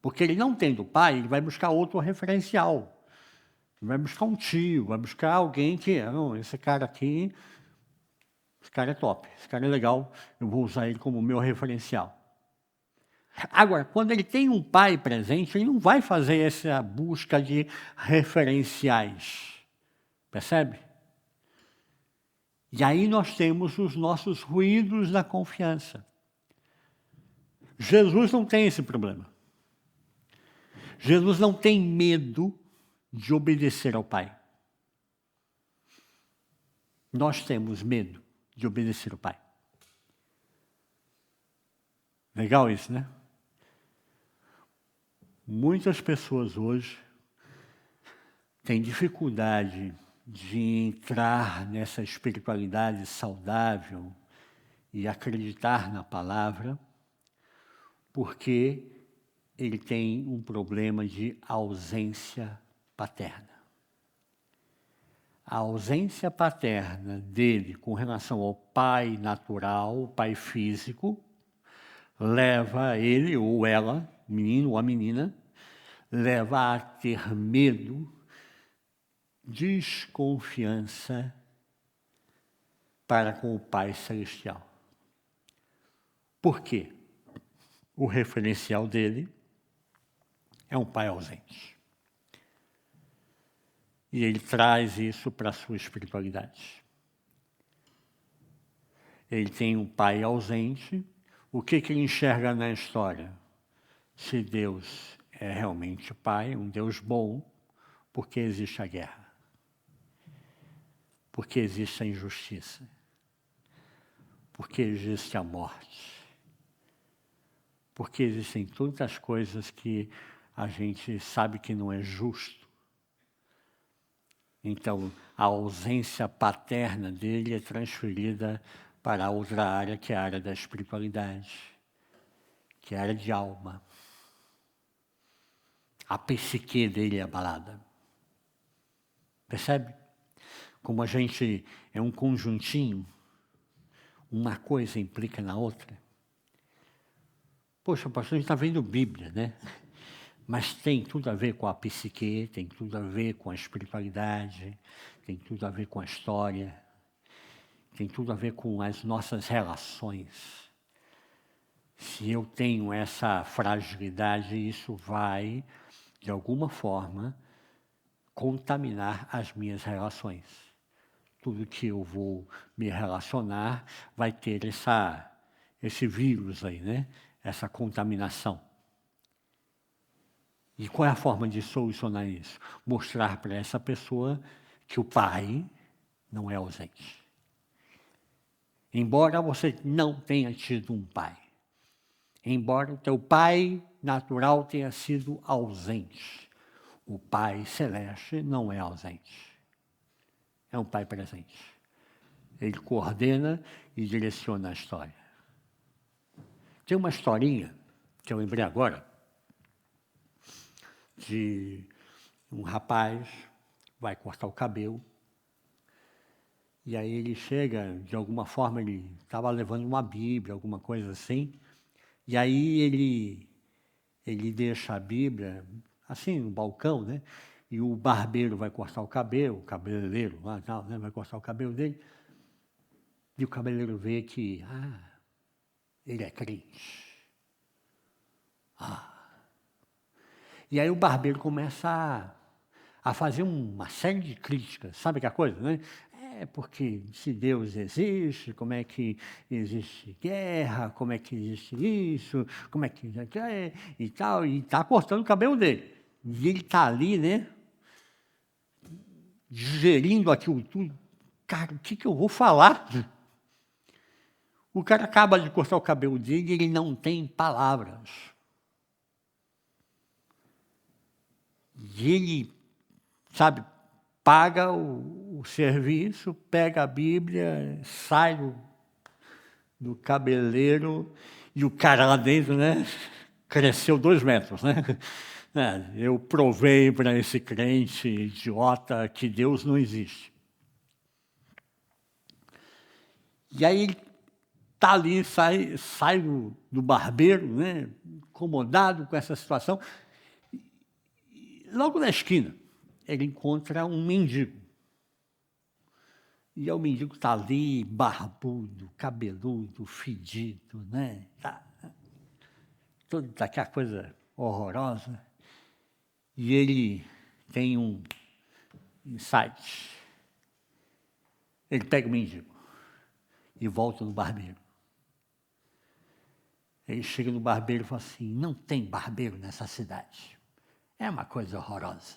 Porque ele não tendo o pai, ele vai buscar outro referencial. Vai buscar um tio, vai buscar alguém que, não, esse cara aqui, esse cara é top, esse cara é legal, eu vou usar ele como meu referencial. Agora, quando ele tem um pai presente, ele não vai fazer essa busca de referenciais. Percebe? E aí nós temos os nossos ruídos da confiança. Jesus não tem esse problema. Jesus não tem medo de obedecer ao Pai. Nós temos medo de obedecer ao Pai. Legal isso, né? Muitas pessoas hoje têm dificuldade de entrar nessa espiritualidade saudável e acreditar na palavra, porque ele tem um problema de ausência paterna. A ausência paterna dele com relação ao pai natural, o pai físico, leva ele ou ela, o menino ou a menina, leva a ter medo, desconfiança para com o Pai Celestial. Por quê? O referencial dele é um pai ausente. E ele traz isso para a sua espiritualidade. Ele tem um pai ausente. O que ele enxerga na história? Se Deus é realmente pai, um Deus bom, por que existe a guerra? Por que existe a injustiça? Por que existe a morte? Porque existem tantas coisas que a gente sabe que não é justo. Então, a ausência paterna dele é transferida para outra área, que é a área da espiritualidade, que é a área de alma. A psique dele é abalada. Percebe? Como a gente é um conjuntinho, uma coisa implica na outra. Poxa, pastor, a gente está vendo Bíblia, né? Mas tem tudo a ver com a psique, tem tudo a ver com a espiritualidade, tem tudo a ver com a história, tem tudo a ver com as nossas relações. Se eu tenho essa fragilidade, isso vai, de alguma forma, contaminar as minhas relações. Tudo que eu vou me relacionar vai ter esse vírus aí, né? Essa contaminação. E qual é a forma de solucionar isso? Mostrar para essa pessoa que o pai não é ausente. Embora você não tenha tido um pai, embora o teu pai natural tenha sido ausente, o Pai Celeste não é ausente. É um Pai presente. Ele coordena e direciona a história. Tem uma historinha que eu lembrei agora, de um rapaz vai cortar o cabelo, e aí ele chega, de alguma forma, ele estava levando uma Bíblia, alguma coisa assim, e aí ele deixa a Bíblia, assim, no balcão, né? E o barbeiro vai cortar o cabelo, o cabeleireiro lá e tal, né? Vai cortar o cabelo dele, e o cabeleireiro vê que, ele é crente. E aí o barbeiro começa a fazer uma série de críticas, sabe que a coisa, né? Porque se Deus existe, como é que existe guerra, como é que existe isso, como é que e tal, e está cortando o cabelo dele. E ele está ali, né, digerindo aquilo tudo. Cara, o que eu vou falar? O cara acaba de cortar o cabelo dele e ele não tem palavras. E ele, sabe, paga o serviço, pega a Bíblia, sai do cabeleireiro e o cara lá dentro, né, cresceu 2 metros, né? Eu provei para esse crente idiota que Deus não existe. E aí ele está ali, sai do barbeiro, né, incomodado com essa situação. E logo na esquina, ele encontra um mendigo. E o mendigo está ali, barbudo, cabeludo, fedido, né? Toda aquela coisa horrorosa. E ele tem um insight. Ele pega o mendigo e volta no barbeiro. Ele chega no barbeiro e fala assim, não tem barbeiro nessa cidade. É uma coisa horrorosa.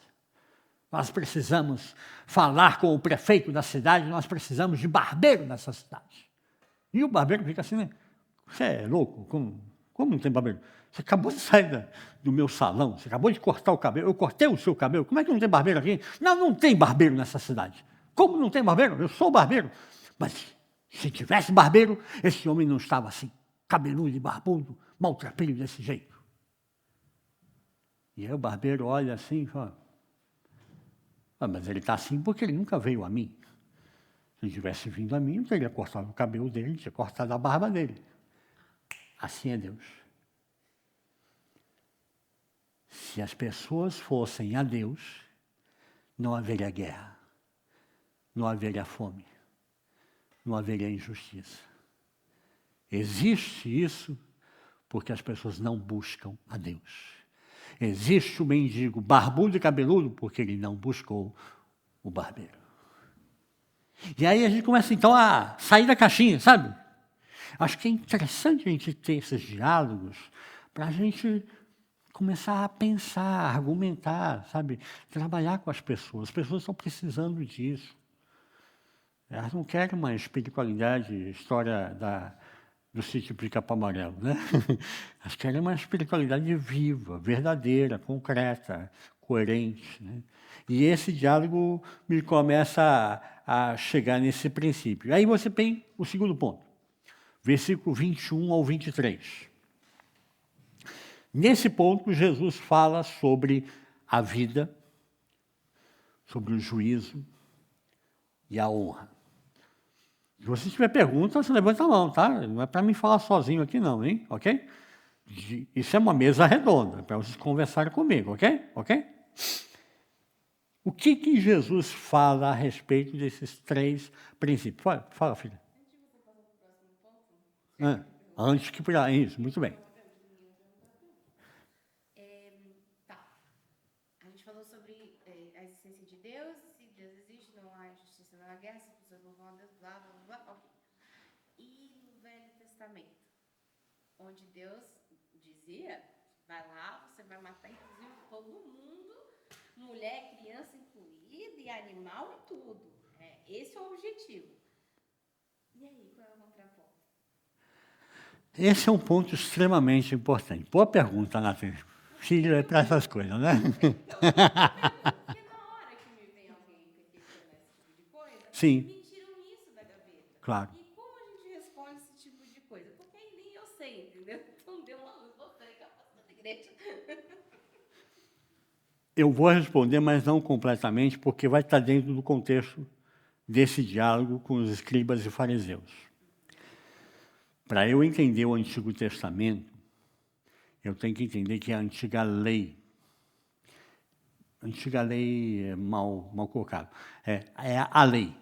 Nós precisamos falar com o prefeito da cidade, nós precisamos de barbeiro nessa cidade. E o barbeiro fica assim, né? Você é louco? Como não tem barbeiro? Você acabou de sair do meu salão, você acabou de cortar o cabelo, eu cortei o seu cabelo, como é que não tem barbeiro aqui? Não tem barbeiro nessa cidade. Como não tem barbeiro? Eu sou barbeiro. Mas se tivesse barbeiro, esse homem não estava assim, cabeludo e barbudo, maltrapilho desse jeito. E aí o barbeiro olha assim e fala, mas ele está assim porque ele nunca veio a mim. Se ele tivesse vindo a mim, eu teria cortado o cabelo dele, teria cortado a barba dele. Assim é Deus. Se as pessoas fossem a Deus, não haveria guerra, não haveria fome, não haveria injustiça. Existe isso porque as pessoas não buscam a Deus. Existe o mendigo barbudo e cabeludo porque ele não buscou o barbeiro. E aí a gente começa então a sair da caixinha, sabe? Acho que é interessante a gente ter esses diálogos para a gente começar a pensar, a argumentar, sabe? Trabalhar com as pessoas. As pessoas estão precisando disso. Elas não querem uma espiritualidade, história do Sítio Pica-Pau Amarelo, né? Nós queremos uma espiritualidade viva, verdadeira, concreta, coerente, né? E esse diálogo me começa a chegar nesse princípio. Aí você tem o segundo ponto, versículo 21 ao 23. Nesse ponto, Jesus fala sobre a vida, sobre o juízo e a honra. Se você tiver pergunta, você levanta a mão, tá? Não é para mim falar sozinho aqui não, hein? Ok? Isso é uma mesa redonda, para vocês conversarem comigo, ok? Ok? O que Jesus fala a respeito desses três princípios? Fala, filha. Antes que... Isso, muito bem. A gente falou sobre a existência de Deus, se Deus existe, não há injustiça, não há guerra, se as pessoas louvam a Deus, blá, blá, blá, ok. E no Velho Testamento, onde Deus dizia, vai lá, você vai matar inclusive todo mundo, mulher, criança incluída, e animal e tudo. Esse é o objetivo. E aí, qual é o contraponto? Esse é um ponto extremamente importante. Boa pergunta, Nathalie. Filho é para essas coisas, né? Porque na hora que me vem alguém que questiona esse tipo de coisa, Sim. me tiram isso da gaveta. Claro. E como a gente responde esse tipo de coisa? Porque aí nem eu sei, entendeu? Então deu uma luz, você que é pastor da igreja. Eu vou responder, mas não completamente, porque vai estar dentro do contexto desse diálogo com os escribas e fariseus. Para eu entender o Antigo Testamento, eu tenho que entender que a antiga lei é mal colocado, é a lei.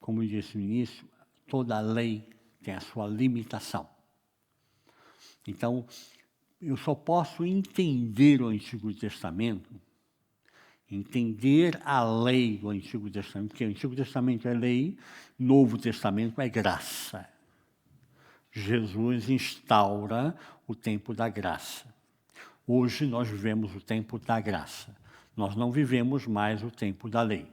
Como eu disse no início, toda lei tem a sua limitação. Então, eu só posso entender o Antigo Testamento, entender a lei do Antigo Testamento, porque o Antigo Testamento é lei, Novo Testamento é graça. Jesus instaura o tempo da graça. Hoje nós vivemos o tempo da graça. Nós não vivemos mais o tempo da lei.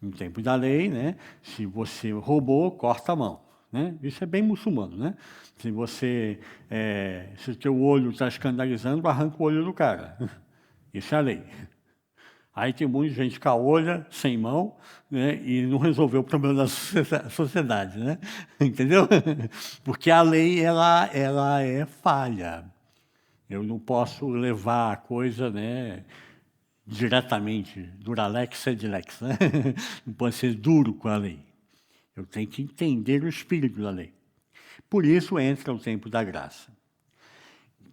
No tempo da lei, né, se você roubou, corta a mão. Né? Isso é bem muçulmano. Né? Se o teu olho está escandalizando, arranca o olho do cara. Isso é a lei. Aí tem muita gente caolha, sem mão, né, e não resolveu o problema da sociedade, né? Entendeu? Porque a lei ela é falha. Eu não posso levar a coisa, né, diretamente, duralex sed lex, né? Não posso ser duro com a lei. Eu tenho que entender o espírito da lei. Por isso entra o tempo da graça.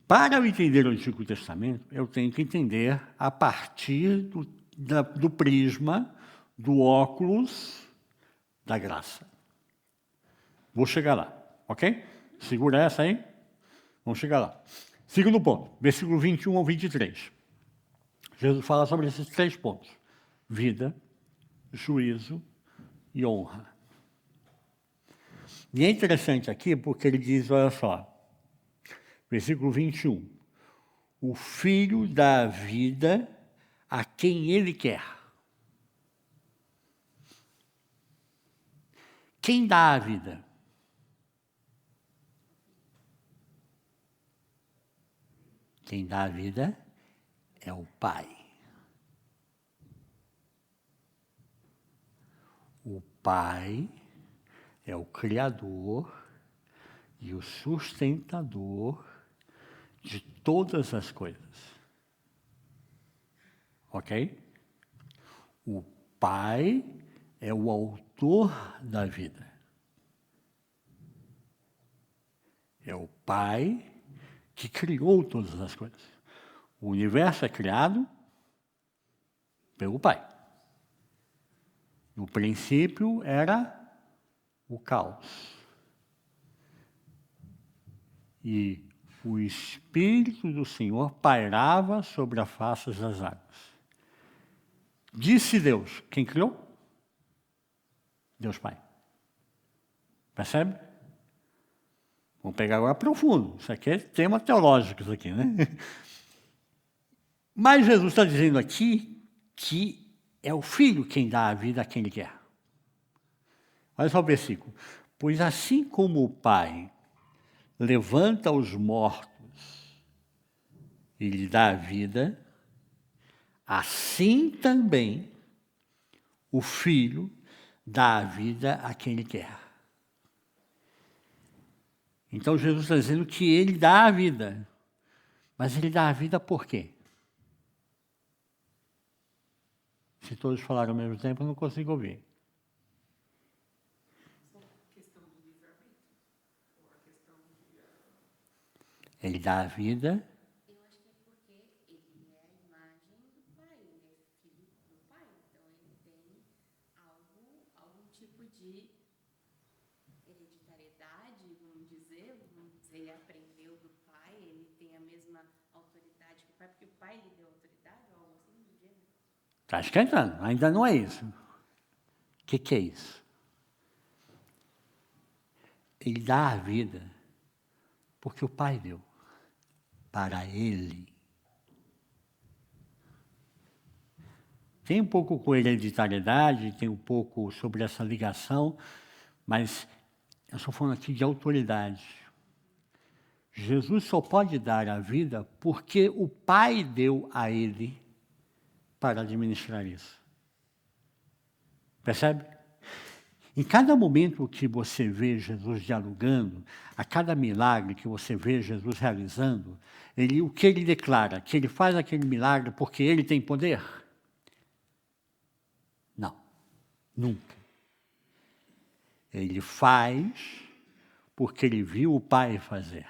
Para eu entender o Antigo Testamento, eu tenho que entender a partir do prisma, do óculos da graça. Vou chegar lá, ok? Segura essa aí. Vamos chegar lá. Segundo ponto, versículo 21 ao 23. Jesus fala sobre esses três pontos: vida, juízo e honra. E é interessante aqui porque ele diz, olha só, versículo 21, o filho dá vida a quem ele quer. Quem dá a vida? Quem dá a vida é o Pai. O Pai é o Criador e o sustentador de todas as coisas. Ok? O Pai é o autor da vida. É o Pai que criou todas as coisas. O universo é criado pelo Pai. No princípio era o caos. E o Espírito do Senhor pairava sobre a face das águas. Disse Deus, quem criou? Deus Pai. Percebe? Vamos pegar agora profundo. Isso aqui é tema teológico, isso aqui, né? Mas Jesus está dizendo aqui que é o Filho quem dá a vida a quem Ele quer. Olha só o versículo. Pois assim como o Pai levanta os mortos e lhe dá a vida, assim também o Filho dá a vida a quem ele quer. Então Jesus está dizendo que ele dá a vida. Mas ele dá a vida por quê? Se todos falaram ao mesmo tempo, eu não consigo ouvir. Ele dá a vida. Eu acho que é porque ele é a imagem do pai, ele é filho do pai, então ele tem algum tipo de hereditariedade, vamos dizer, ele aprendeu do pai, ele tem a mesma autoridade que o pai, porque o pai lhe deu autoridade, ou algo assim do gênero. Está esquentando, ainda não é isso. O que é isso? Ele dá a vida porque o Pai deu para ele. Tem um pouco com hereditariedade, tem um pouco sobre essa ligação, mas eu estou falando aqui de autoridade. Jesus só pode dar a vida porque o Pai deu a ele para administrar isso. Percebe? Em cada momento que você vê Jesus dialogando, a cada milagre que você vê Jesus realizando, o que ele declara? Que ele faz aquele milagre porque ele tem poder? Não, nunca. Ele faz porque ele viu o Pai fazer.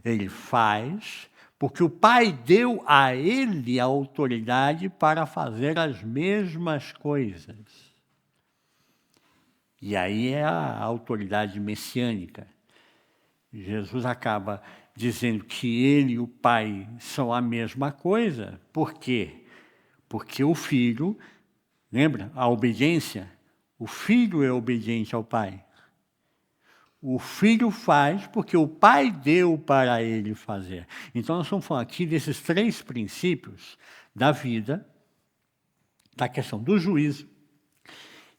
Ele faz porque o Pai deu a ele a autoridade para fazer as mesmas coisas. E aí é a autoridade messiânica. Jesus acaba dizendo que ele e o Pai são a mesma coisa. Por quê? Porque o Filho, lembra? A obediência. O Filho é obediente ao Pai. O Filho faz porque o Pai deu para ele fazer. Então nós estamos falando aqui desses 3 princípios da vida, da questão do juízo,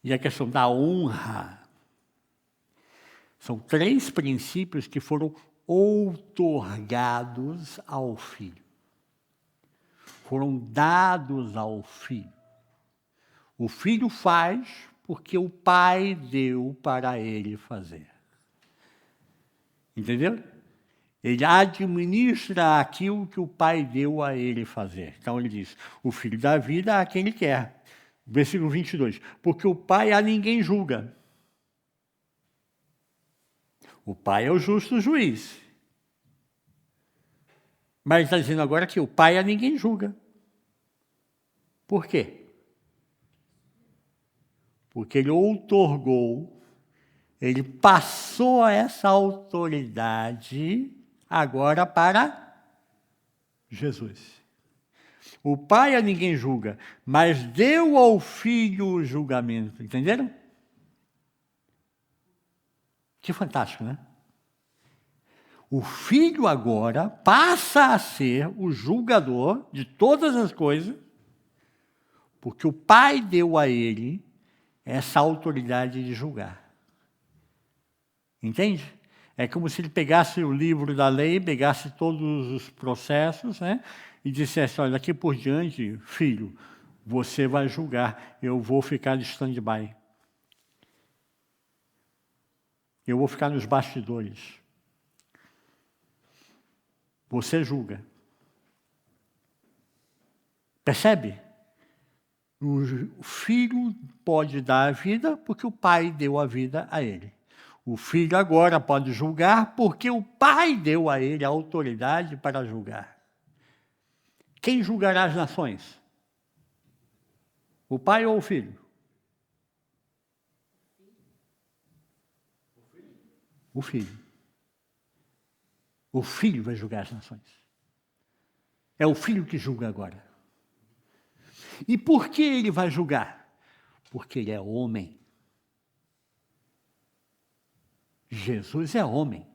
e a questão da honra. São 3 princípios que foram outorgados ao Filho. Foram dados ao Filho. O Filho faz porque o Pai deu para ele fazer. Entendeu? Ele administra aquilo que o Pai deu a ele fazer. Então ele diz, o Filho dá vida a quem ele quer. Versículo 22. Porque o Pai a ninguém julga. O Pai é o justo juiz. Mas está dizendo agora que o Pai a ninguém julga. Por quê? Porque ele outorgou, ele passou essa autoridade agora para Jesus. O Pai a ninguém julga, mas deu ao Filho o julgamento. Entenderam? Que fantástico, né? O Filho agora passa a ser o julgador de todas as coisas, porque o Pai deu a ele essa autoridade de julgar. Entende? É como se ele pegasse o livro da lei, pegasse todos os processos, né? E dissesse, olha, daqui por diante, filho, você vai julgar, eu vou ficar de stand-by. Eu vou ficar nos bastidores. Você julga. Percebe? O filho pode dar a vida porque o pai deu a vida a ele. O filho agora pode julgar porque o pai deu a ele a autoridade para julgar. Quem julgará as nações? O pai ou o filho? O filho. O filho vai julgar as nações. É o filho que julga agora. E por que ele vai julgar? Porque ele é homem. Jesus é homem.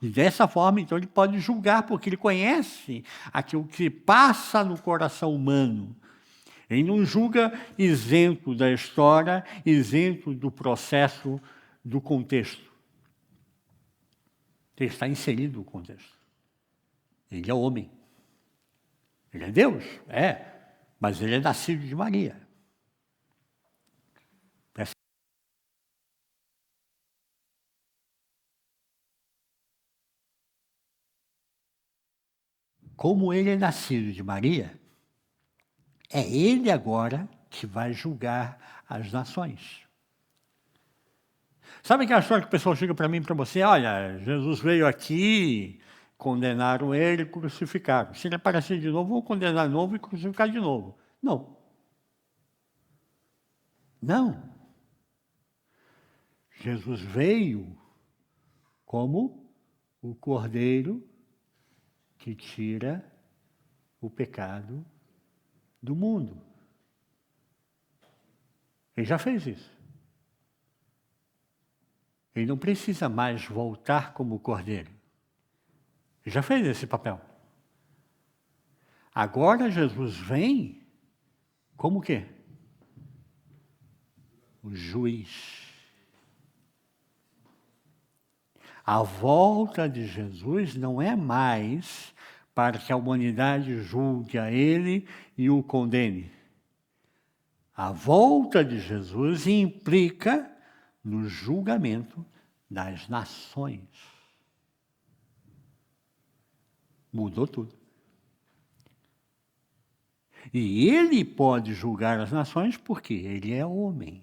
E dessa forma, então, ele pode julgar, porque ele conhece aquilo que passa no coração humano. Ele não julga isento da história, isento do processo, do contexto. Ele está inserido no contexto. Ele é homem. Ele é Deus? É. Mas ele é nascido de Maria. Como ele é nascido de Maria, é ele agora que vai julgar as nações. Sabe aquela história que o pessoal chega para mim e para você? Olha, Jesus veio aqui, condenaram ele e crucificaram. Se ele aparecer de novo, vão condenar de novo e crucificar de novo. Não. Não. Jesus veio como o Cordeiro que tira o pecado do mundo. Ele já fez isso. Ele não precisa mais voltar como Cordeiro. Ele já fez esse papel. Agora Jesus vem como o quê? O juiz. A volta de Jesus não é mais para que a humanidade julgue a ele e o condene. A volta de Jesus implica no julgamento das nações. Mudou tudo. E ele pode julgar as nações porque ele é homem.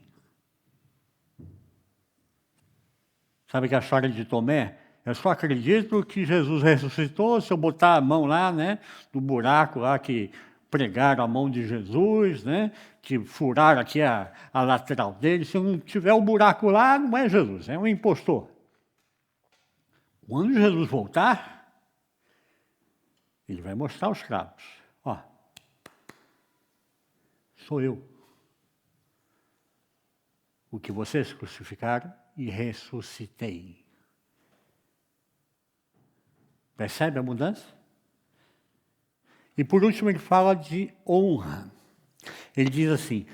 Sabe que a história de Tomé? Eu só acredito que Jesus ressuscitou se eu botar a mão lá, né, no buraco lá que pregaram a mão de Jesus, né, que furaram aqui a lateral dele. Se não tiver o buraco lá, não é Jesus, é um impostor. Quando Jesus voltar, ele vai mostrar aos cravos. Ó, sou eu. O que vocês crucificaram e ressuscitei. Percebe a mudança? E por último ele fala de honra. Ele diz assim,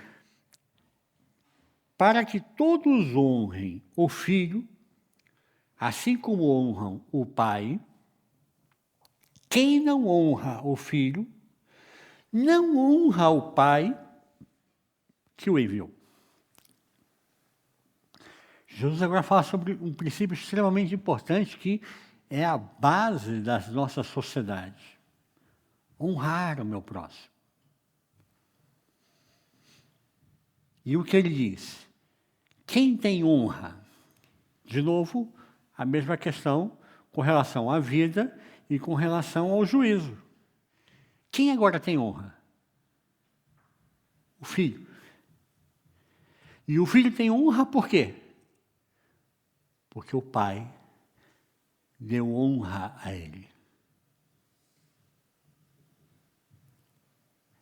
para que todos honrem o Filho, assim como honram o Pai, quem não honra o Filho, não honra o Pai que o enviou. Jesus agora fala sobre um princípio extremamente importante que é a base das nossas sociedades. Honrar o meu próximo. E o que ele diz? Quem tem honra? De novo, a mesma questão com relação à vida e com relação ao juízo. Quem agora tem honra? O Filho. E o Filho tem honra por quê? Porque o Pai deu honra a ele.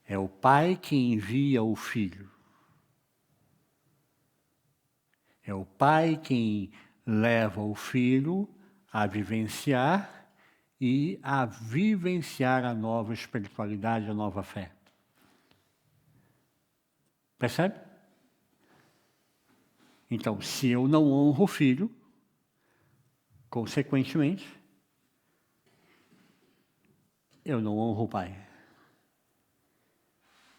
É o Pai que envia o Filho. É o Pai quem leva o Filho a vivenciar e a vivenciar a nova espiritualidade, a nova fé. Percebe? Então, se eu não honro o Filho, consequentemente, eu não honro o Pai.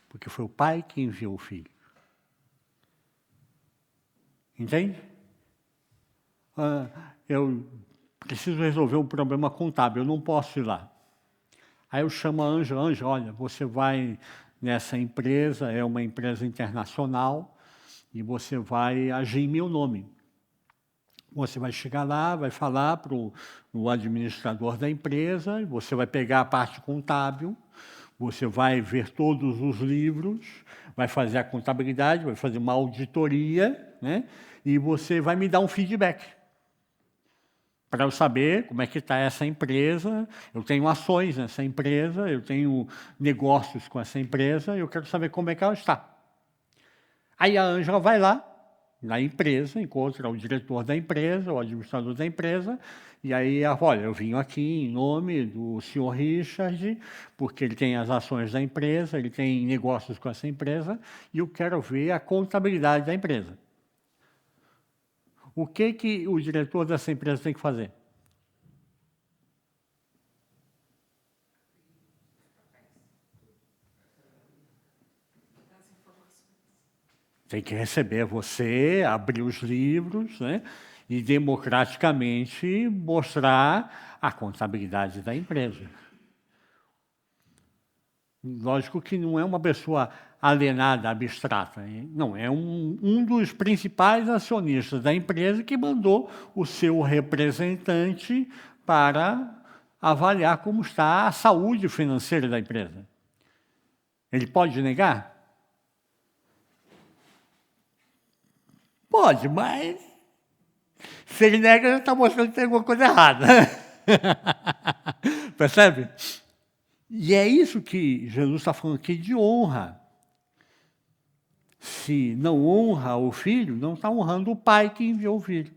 Porque foi o Pai que enviou o Filho. Entende? Eu preciso resolver um problema contábil, eu não posso ir lá. Aí eu chamo a Ângela, olha, você vai nessa empresa, é uma empresa internacional, e você vai agir em meu nome. Você vai chegar lá, vai falar para o administrador da empresa, você vai pegar a parte contábil, você vai ver todos os livros, vai fazer a contabilidade, vai fazer uma auditoria, né? E você vai me dar um feedback para eu saber como é que está essa empresa. Eu tenho ações nessa empresa, eu tenho negócios com essa empresa, eu quero saber como é que ela está. Aí a Ângela vai lá na empresa, encontra o diretor da empresa, o administrador da empresa, e aí, olha, eu vim aqui em nome do senhor Richard, porque ele tem as ações da empresa, ele tem negócios com essa empresa, e eu quero ver a contabilidade da empresa. O que o diretor dessa empresa tem que fazer? Tem que receber você, abrir os livros, né, e democraticamente mostrar a contabilidade da empresa. Lógico que não é uma pessoa alienada, abstrata. Não, é um dos principais acionistas da empresa que mandou o seu representante para avaliar como está a saúde financeira da empresa. Ele pode negar? Pode, mas se ele nega, já está mostrando que tem alguma coisa errada. Percebe? E é isso que Jesus está falando aqui de honra. Se não honra o filho, não está honrando o pai que enviou o filho.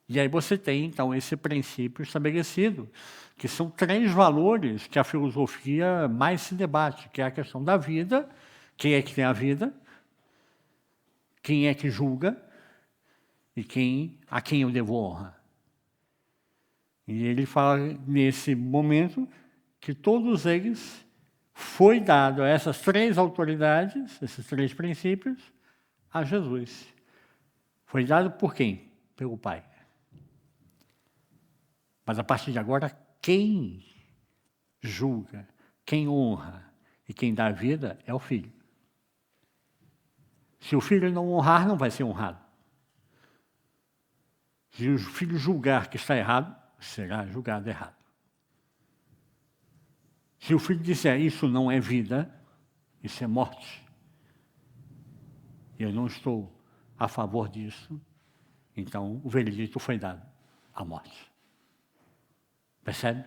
E aí você tem, então, esse princípio estabelecido, que são 3 valores que a filosofia mais se debate, que é a questão da vida, quem é que tem a vida, quem é que julga e a quem eu devo honra. E ele fala, nesse momento, que todos eles foi dado a essas 3 autoridades, esses 3 princípios, a Jesus. Foi dado por quem? Pelo Pai. Mas a partir de agora, quem julga, quem honra e quem dá vida é o Filho. Se o Filho não honrar, não vai ser honrado. Se o Filho julgar que está errado, será julgado errado. Se o Filho disser isso não é vida, isso é morte, eu não estou a favor disso, então o veredito foi dado, a morte. Percebe?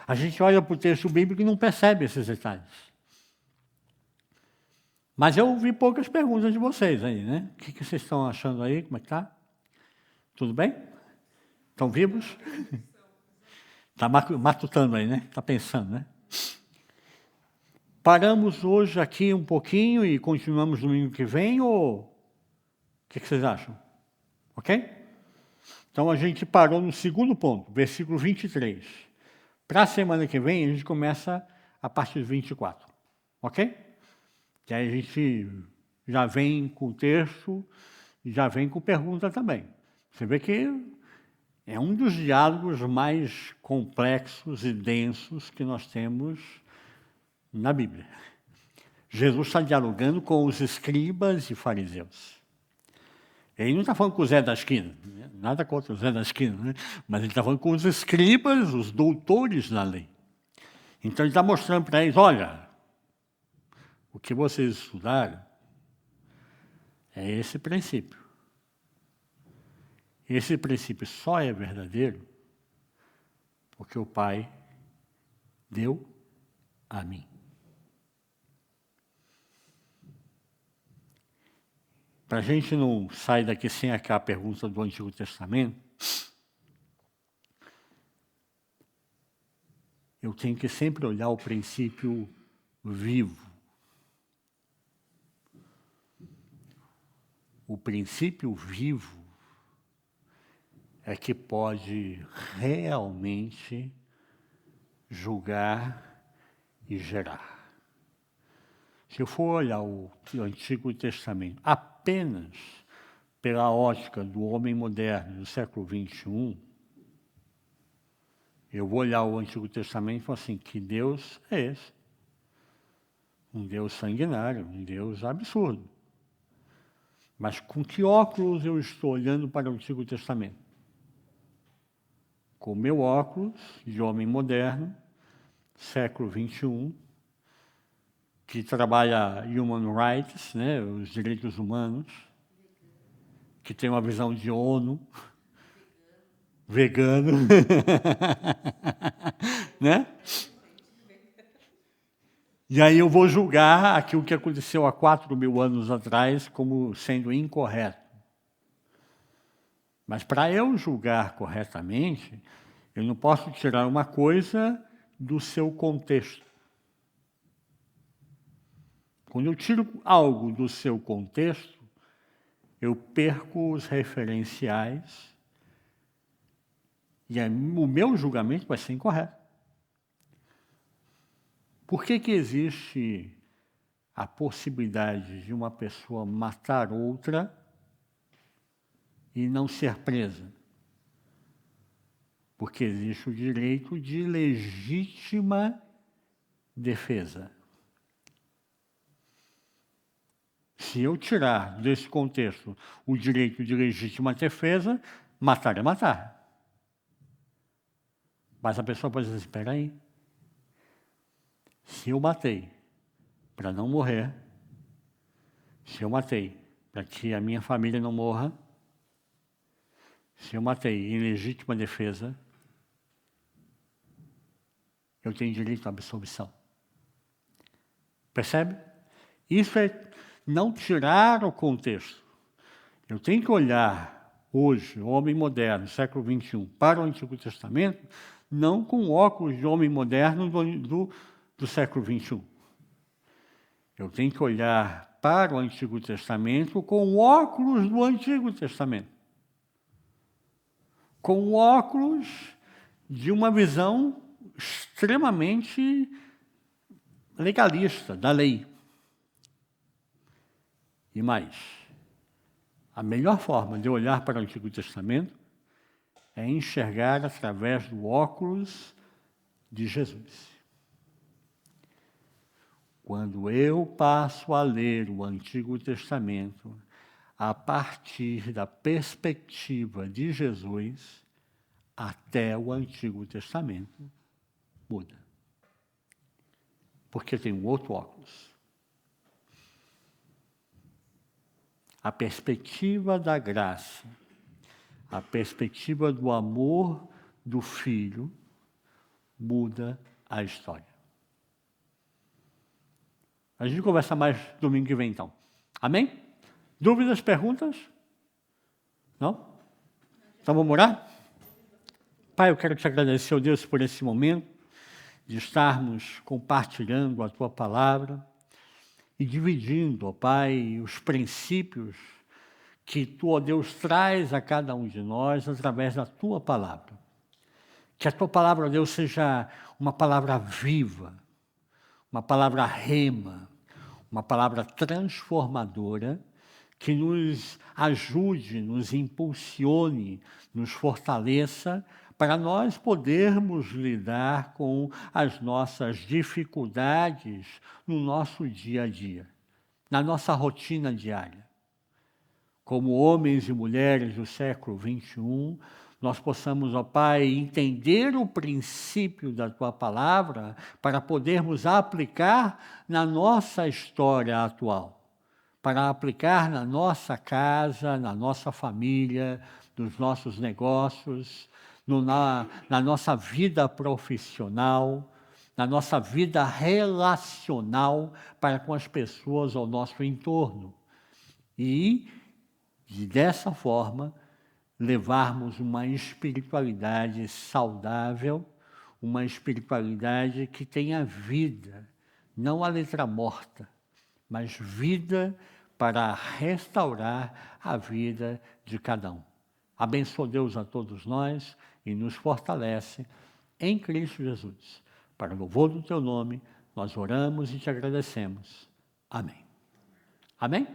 A gente olha para o texto bíblico e não percebe esses detalhes. Mas eu ouvi poucas perguntas de vocês aí, né? O que vocês estão achando aí? Como é que está? Tudo bem? Estão vivos? Está matutando aí, né? Está pensando, né? Paramos hoje aqui um pouquinho e continuamos no domingo que vem, ou o que vocês acham? Ok? Então a gente parou no segundo ponto, versículo 23. Para a semana que vem, a gente começa a partir do 24. Ok? E aí a gente já vem com o texto e já vem com pergunta também. Você vê que é um dos diálogos mais complexos e densos que nós temos na Bíblia. Jesus está dialogando com os escribas e fariseus. Ele não está falando com o Zé da esquina, nada contra o Zé da esquina, né? Mas ele está falando com os escribas, os doutores da lei. Então ele está mostrando para eles, olha, o que vocês estudaram é esse princípio. Esse princípio só é verdadeiro porque o Pai deu a mim. Para a gente não sair daqui sem aquela pergunta do Antigo Testamento, eu tenho que sempre olhar o princípio vivo. O princípio vivo é que pode realmente julgar e gerar. Se eu for olhar o Antigo Testamento apenas pela ótica do homem moderno do século XXI, eu vou olhar o Antigo Testamento e falar assim, que Deus é esse? Um Deus sanguinário, um Deus absurdo. Mas com que óculos eu estou olhando para o Antigo Testamento? Com o meu óculos de homem moderno, século XXI, que trabalha human rights, né, os direitos humanos, que tem uma visão de ONU, vegano, né? E aí eu vou julgar aquilo que aconteceu há 4.000 anos atrás como sendo incorreto. Mas para eu julgar corretamente, eu não posso tirar uma coisa do seu contexto. Quando eu tiro algo do seu contexto, eu perco os referenciais e o meu julgamento vai ser incorreto. Por que existe a possibilidade de uma pessoa matar outra e não ser presa? Porque existe o direito de legítima defesa. Se eu tirar desse contexto o direito de legítima defesa, matar é matar. Mas a pessoa pode dizer, espera aí, se eu matei para não morrer, se eu matei para que a minha família não morra, se eu matei em legítima defesa, eu tenho direito à absolvição. Percebe? Isso é não tirar o contexto. Eu tenho que olhar hoje, o homem moderno, século XXI, para o Antigo Testamento, não com óculos de homem moderno do século XXI. Eu tenho que olhar para o Antigo Testamento com óculos do Antigo Testamento. Com óculos de uma visão extremamente legalista da lei. E mais, a melhor forma de olhar para o Antigo Testamento é enxergar através do óculos de Jesus. Quando eu passo a ler o Antigo Testamento a partir da perspectiva de Jesus, até o Antigo Testamento muda. Porque tem um outro óculos. A perspectiva da graça, a perspectiva do amor do Filho, muda a história. A gente conversa mais domingo que vem, então. Amém? Dúvidas, perguntas? Não? Então vamos orar? Pai, eu quero te agradecer, ó Deus, por esse momento de estarmos compartilhando a Tua palavra e dividindo, ó Pai, os princípios que Tu, ó Deus, traz a cada um de nós através da Tua palavra. Que a Tua palavra, ó Deus, seja uma palavra viva, uma palavra rema, uma palavra transformadora, que nos ajude, nos impulsione, nos fortaleça, para nós podermos lidar com as nossas dificuldades no nosso dia a dia, na nossa rotina diária. Como homens e mulheres do século XXI, nós possamos, ó Pai, entender o princípio da Tua palavra para podermos aplicar na nossa história atual, para aplicar na nossa casa, na nossa família, nos nossos negócios, na nossa vida profissional, na nossa vida relacional para com as pessoas ao nosso entorno. E, dessa forma, levarmos uma espiritualidade saudável, uma espiritualidade que tenha vida, não a letra morta, mas vida para restaurar a vida de cada um. Abençoa Deus a todos nós e nos fortalece em Cristo Jesus. Para o louvor do Teu nome, nós oramos e Te agradecemos. Amém. Amém?